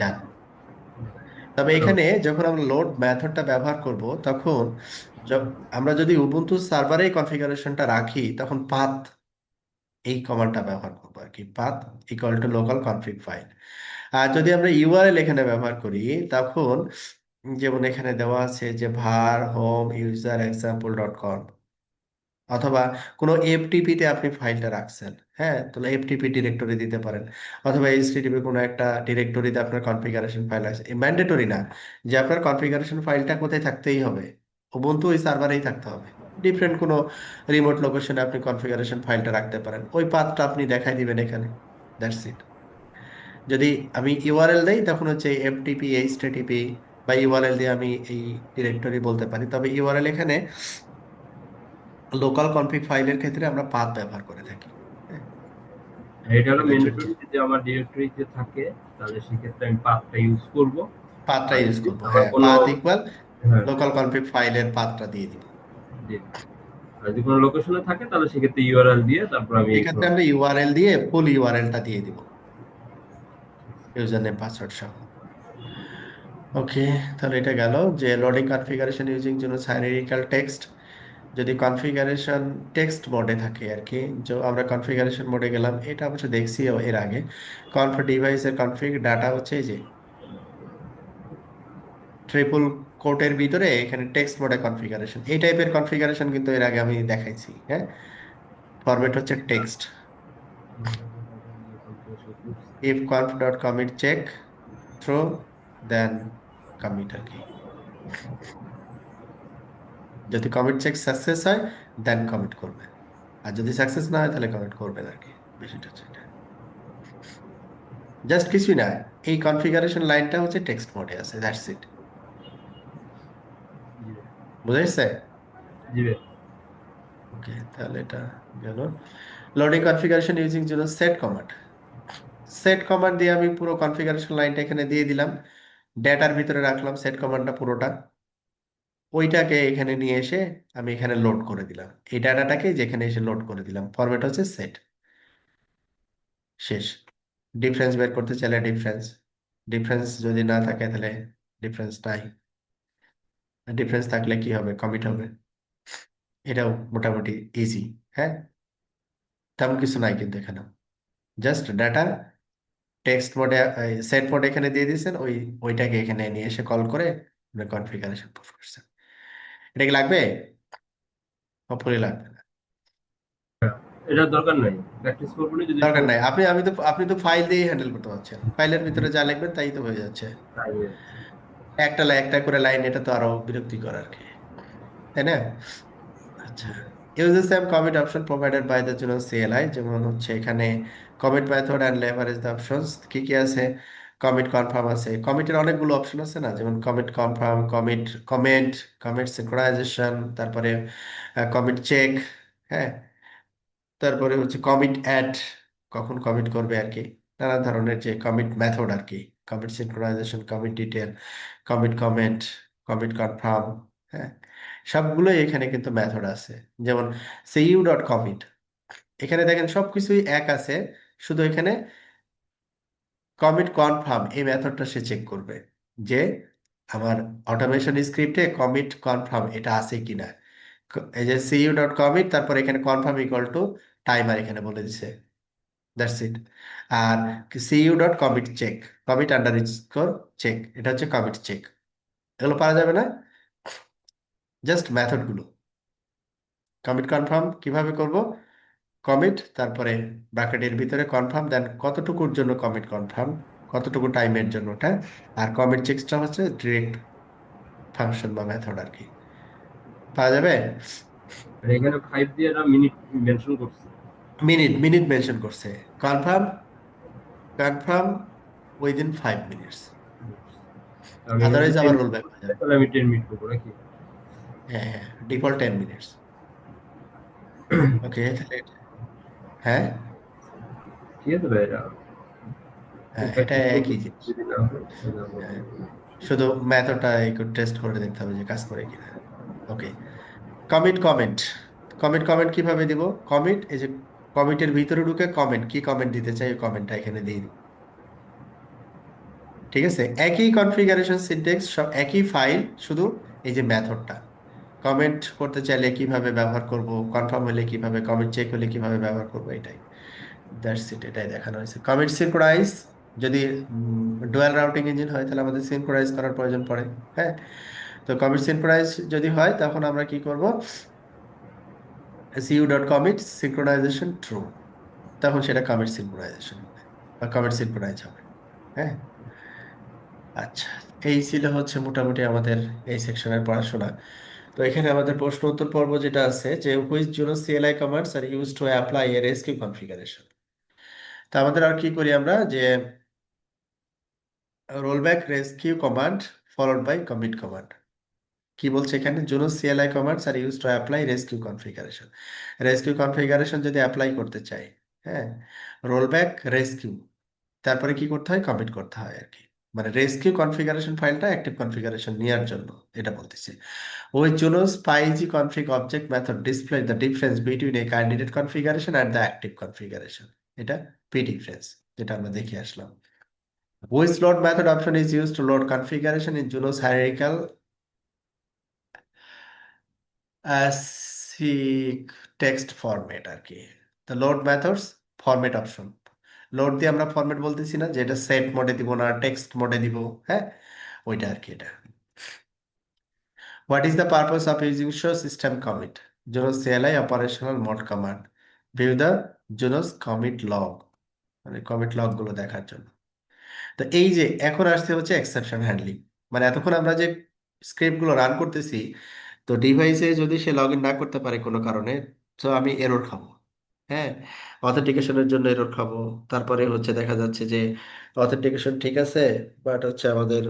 ডান। তবে এখানে যখন আমরা লোড মেথডটা ব্যবহার করব তখন য- আমরা যদি উবুন্টু সার্ভারে কনফিগারেশনটা রাখি তখন পাথ এই কমান্ডটা ব্যবহার করবো আর কি, path equal to local config file. আর যদি আমরা ইউআরএল এখানে ব্যবহার করি, তখন যেমন এখানে দেওয়া আছে যে var home user example dot com, অথবা কোনো এফটিপি তে আপনি ফাইলটা রাখছেন, হ্যাঁ, তাহলে এফটিপি ডিরেক্টরি দিতে পারেন, অথবা এইচটিটিপি কোনো একটা ডিরেক্টরিতে আপনার কনফিগারেশন ফাইল আছে। ম্যান্ডেটরি না যে আপনার কনফিগারেশন ফাইলটা কোথায় থাকতেই হবে, উবুন্টু ওই সার্ভারেই থাকতে হবে। ডিফারেন্ট কোনো রিমোট লোকেশনে আপনি কনফিগারেশন ফাইলটা রাখতে পারেন, ওই পাথটা আপনি দেখাই দিবেন এখানে, দ্যাটস ইট। যদি আমি ইউআরএল দেই তখন হচ্ছে এফটিপি এইচটিটিপি বা ইউআরএল দিয়ে আমি এই ডিরেক্টরি বলতে পারি, তবে ইউআরএল এখানে লোকাল কনফিগ ফাইলের ক্ষেত্রে আমরা পাথ ব্যবহার করে থাকি। হ্যাঁ, এটা হলো এটা হচ্ছে ম্যান্ডেটরি, যদি আমার ডিরেক্টরিতে থাকে তাহলে সেক্ষেত্রে আমি পাথটা ইউজ করব। পাথটা আর ইউজ যদি করবো, আমার হ্যাঁ, কোনো, পাথ ইকুয়াল হ্যাঁ, লোকাল কনফিগ ফাইলের পাথটা দিয়ে দিব। জি, আর যদি কোনো লোকেশনে থাকে তাহলে সেক্ষেত্রে ইউআরএল দিয়ে তারপর আমি এই এক্ষেত্রে আমরা ইউআরএল দিয়ে ফুল ইউআরএলটা দিয়ে দিব, ইউজার নেম পাসওয়ার্ড সহ। ওকে, তাহলে এটা গেল যে লোডিং কনফিগারেশন ইউজিং জন্য হায়ারার্কিক্যাল টেক্সট। যদি কনফিগারেশন টেক্সট মোডে থাকে আর কি, যে আমরা কনফিগারেশন মোডে গেলাম, এটা অবশ্য দেখছি এর আগে। কনফ ডিভাইসের কনফিগ ডাটা হচ্ছে এই যে ট্রিপল কোটের ভিতরে এখানে টেক্সট মোডে কনফিগারেশন, এই টাইপের কনফিগারেশন কিন্তু এর আগে আমি দেখাইছি, হ্যাঁ। ফরম্যাট হচ্ছে text. if conf dot commit check throw then commit আর কি, যদি কমিট চেক সাকসেস হয় দেন কমিট করবে, আর যদি সাকসেস না হয় তাহলে কমিট করবেন আর কি। বিষয়টা হচ্ছে এটা, জাস্ট কিছুই না, এই কনফিগারেশন লাইনটা হচ্ছে টেক্সট মোডে আছে, দ্যাটস ইট। বুঝা গেছে? জি ভাই। ওকে, তাহলে এটা গেল। লোডিং কনফিগারেশন ইউজিং জন্য সেট কমান্ড, সেট কমান্ড দিয়ে আমি পুরো কনফিগারেশন লাইনটা এখানে দিয়ে দিলাম, ডেটার ভিতরে রাখলাম সেট কমান্ডটা পুরোটা, ওইটাকে এখানে নিয়ে এসে আমি এখানে লোড করে দিলাম, এই ডাটাটাকে যেখানে এসে লোড করে দিলাম, ফরম্যাট হচ্ছে সেট, শেষ। ডিফারেন্স বের করতে চাইলে ডিফারেন্স, ডিফারেন্স যদি না থাকে তাহলে ডিফারেন্স নাই, ডিফারেন্স থাকলে কি হবে, কমিট হবে। এটাও মোটামুটি ইজি, হ্যাঁ, তেমন কিছু নাই কিন্তু এখানে, জাস্ট ডাটা টেক্সট মোডে সেট মোডে এখানে দিয়ে দিয়েছেন, ওইটাকে এখানে নিয়ে এসে কল করে কনফিগারেশন করছেন। এটা কি লাগবে? হোপফুলি লাগবে না। এটার দরকার নাই, প্র্যাকটিস করবো না যদি দরকার নাই, সমস্যা আপনি তো ফাইল দিয়ে হ্যান্ডেল করতে পারছেন, ফাইলের ভিতরে যা লিখবেন তাই তো হয়ে যাচ্ছে। হয়। একটা করে লাইন, এটা তো আরো বিরক্তিকর আর কি, তাই না? আচ্ছা, use the same commit option provided by the Junos CLI, যেমন হচ্ছে এখানে commit method and leverage the options, কি কি আছে? কমিট কনফার্ম আছে, কমিটের অনেকগুলো অপশন আছে না, যেমন commit confirm, commit comment, commit synchronisation, তারপরে কমিট চেক, হ্যাঁ, তারপরে হচ্ছে কমিট অ্যাট, কখন কমিট করবে আর কি, নানা ধরনের যে কমিট মেথড আর কি, commit synchronisation, commit detail, commit comment, commit confirm, হ্যাঁ, সবগুলোই এখানে কিন্তু মেথড আছে। যেমন সিইউ ডট কমিট, এখানে দেখেন সবকিছুই এক আছে, শুধু এখানে কমিট কনফার্ম এই মেথডটা সে চেক করবে যে আমার অটোমেশন স্ক্রিপ্টে কমিট কনফার্ম এটা আছে কিনা। এই যে সিইউ ডট কমিট, তারপর এখানে কনফার্ম ইকুয়াল টু টাইমার এখানে বলে দিছে, দ্যাটস ইট। আর CU dot commit check, commit underscore check চেক, এটা হচ্ছে কমিট চেক। এগুলো পারা যাবে না, জাস্ট মেথড গুলো। কমিট কনফার্ম কিভাবে করব, কমিট তারপরে ব্র্যাকেটের ভিতরে কনফার্ম, দেন কতটুকুর জন্য কমিট কনফার্ম, কতটুকু টাইমের জন্য ওটা। আর কমিট চেকটা হচ্ছে ডিরেক্ট ফাংশন বা মেথড আর কি, পাওয়া যাবে। আর এখানে 5 দিয়ে এরা মিনিট মেনশন করছে। মিনিট মিনিট মেনশন করছে, কনফার্ম, কনফার্ম উইদিন 5 মিনিটস, আমি এখানে যদি আদারওয়াইজ 10 আবার রোল মিনিট ব্যাক করতে হয়ে চাই যাবে। তাহলে আমি 10 মিনিট করবো নাকি? হ্যাঁ হ্যাঁ, ডিফল্ট 10 মিনিটস। ওকে, তাহলে হ্যাঁ, ঠিক আছে ভাই, এটা হ্যাঁ, এটা প্র্যাকটিস করবো, একই জিনিস। যদি না হয় তাহলে আমরা হ্যাঁ, করবো। শুধু মেথডটা একটু টেস্ট করে দেখতে হবে যে কাজ করে কিনা। ওকে, কমিট কমেন্ট, কমিট কমেন্ট কিভাবে দিব, কমিট এই যে কমিটের ভিতরে ঢুকে কমেন্ট, কি কমেন্ট দিতে চাই ওই কমেন্টটা এখানে দিয়ে দিব। ঠিক আছে, একই কনফিগারেশন সিনট্যাক্স, সব একই ফাইল, শুধু এই যে মেথডটা, কমেন্ট করতে চাইলে কিভাবে ব্যবহার করব, কনফার্ম হলে কিভাবে, কমেন্ট চেক হলে কিভাবে ব্যবহার করব, এটাই। দ্যাটস ইট, এটাই দেখানো হয়েছে। কমিট সিনক্রোনাইজ, যদি ডুয়াল রাউটিং ইঞ্জিন হয় তাহলে আমাদের সিনক্রোনাইজ করার প্রয়োজন পড়ে। হ্যাঁ, তো কমিট সিনক্রোনাইজ যদি হয় তখন আমরা কি করব, CU dot commit synchronization true, তখন সেটা কমিট সিনক্রোনাইজেশন হবে বা কমিট সিনক্রোনাইজ হবে। হ্যাঁ, আচ্ছা, এই ছিল হচ্ছে মোটামুটি আমাদের এই সেকশনের পড়াশোনা। তো এখানে আমাদের প্রশ্ন উত্তর পর্ব যেটা আছে, যে which Junos CLI commands are use to apply a rescue configuration. তা আমাদের আর কি করি আমরা, যে rollback rescue command followed by commit command. কি বলছে এখানে, Junos CLI commands are use to apply rescue configuration. Rescue configuration যদি অ্যাপ্লাই করতে চাই, হ্যাঁ, রোলব্যাক রেস্কিউ, তারপরে কি করতে হয়, কমিট করতে হয় আর কি। মানে রেস্কিউ কনফিগারেশন ফাইলটা অ্যাক্টিভ কনফিগারেশন নেওয়ার জন্য এটা বলতেছে। ওই জন্য স্পাইজি config object method display the difference between a candidate configuration and the active configuration. এটা পি ডিফারেন্স, যেটা আমরা দেখে আসলাম। Which load method option is used to load configuration in Juno's hierarchical ASIC text format আর কি। The load methods format option, load দিয়ে আমরা format বলতেছি না, যে এটা সেট মোডে দিব না টেক্সট মোডে দিব। হ্যাঁ, ওইটা আর কি এটা। What is the purpose of using show system commit, Junos CLI operational mode command, view the Junos commit log, মানে কমিট লগ গুলো দেখার জন্য। তো এই যে এখন আসছে হচ্ছে এক্সেপশন হ্যান্ডলিং, মানে এতক্ষণ আমরা যে স্ক্রিপ্ট গুলো রান করতেছি, তো ডিভাইসে যদি সে লগ ইন না করতে পারে কোনো কারণে, তো আমি এরর খাবো। হ্যাঁ, অথেন্টিকেশনের জন্য এরর খাবো। তারপরে হচ্ছে দেখা যাচ্ছে যে অথেন্টিকেশন ঠিক আছে, বাট হচ্ছে আমাদের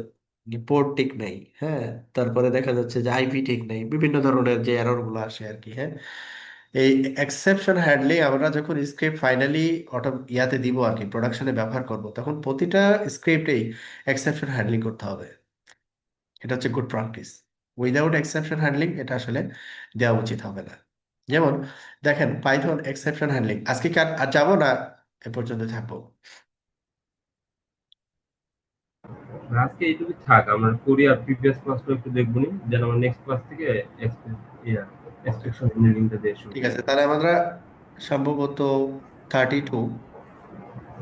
পোর্ট ঠিক নেই। হ্যাঁ, তারপরে দেখা যাচ্ছে যে আইপি ঠিক নেই, বিভিন্ন ধরনের যে এরর গুলো আসে আর কি। হ্যাঁ, এই এক্সেপশন হ্যান্ডলিং আমরা যখন স্ক্রিপ্ট ফাইনালি ইয়াতে দিব আর কি, প্রোডাকশনে ব্যবহার করব, তখন প্রতিটা স্ক্রিপ্টেই এক্সেপশন হ্যান্ডলিং করতে হবে। এটা হচ্ছে good practice. Without exception handling এটা আসলে দেওয়া উচিত হবে না। যেমন দেখেন, পাইথন এক্সেপশন হ্যান্ডলিং, আজকে কি আর যাবো না, এ পর্যন্ত থাকবো? আজকে এইটুকু থাক, আমরা করি আর প্রিভিয়াস ক্লাসটা একটু দেখবো নি, যেন আমরা নেক্সট ক্লাস থেকে ওকে, এক্সপেকশন ইঞ্জিনিয়ারিংটা দিয়ে শুরু ঠিক করি। আছে, তাহলে আমরা সম্ভবত 32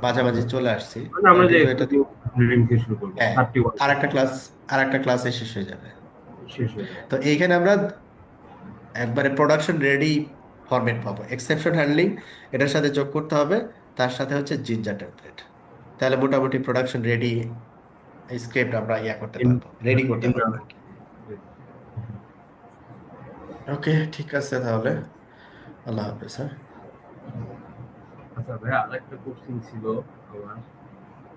মাঝামাঝি চলে আসছি। মানে আমরা যে 32 এটা, এক্সপেকশন ইঞ্জিনিয়ারিং থেকে শুরু করবো, হ্যাঁ, 31 আর একটা ক্লাস, আর একটা ক্লাসে শেষ হয়ে যাবে। শেষ হয়ে যাবে। তো এইখানে আমরা একবারে প্রোডাকশন রেডি ফরম্যাট পাবো, এক্সেপশন হ্যান্ডলিং এটার সাথে যোগ করতে হবে, তার সাথে হচ্ছে জিঞ্জার টেমপ্লেট, তাহলে মোটামুটি প্রোডাকশন রেডি স্ক্রিপ্ট আমরা করতে ইন পারবো, রেডি করতে ইন পারবো আর কি। ওকে, ঠিক আছে তাহলে, আল্লাহ হাফেজ। হ্যাঁ। আচ্ছা ভাই, আরেকটা কোশ্চেন ছিল আমার।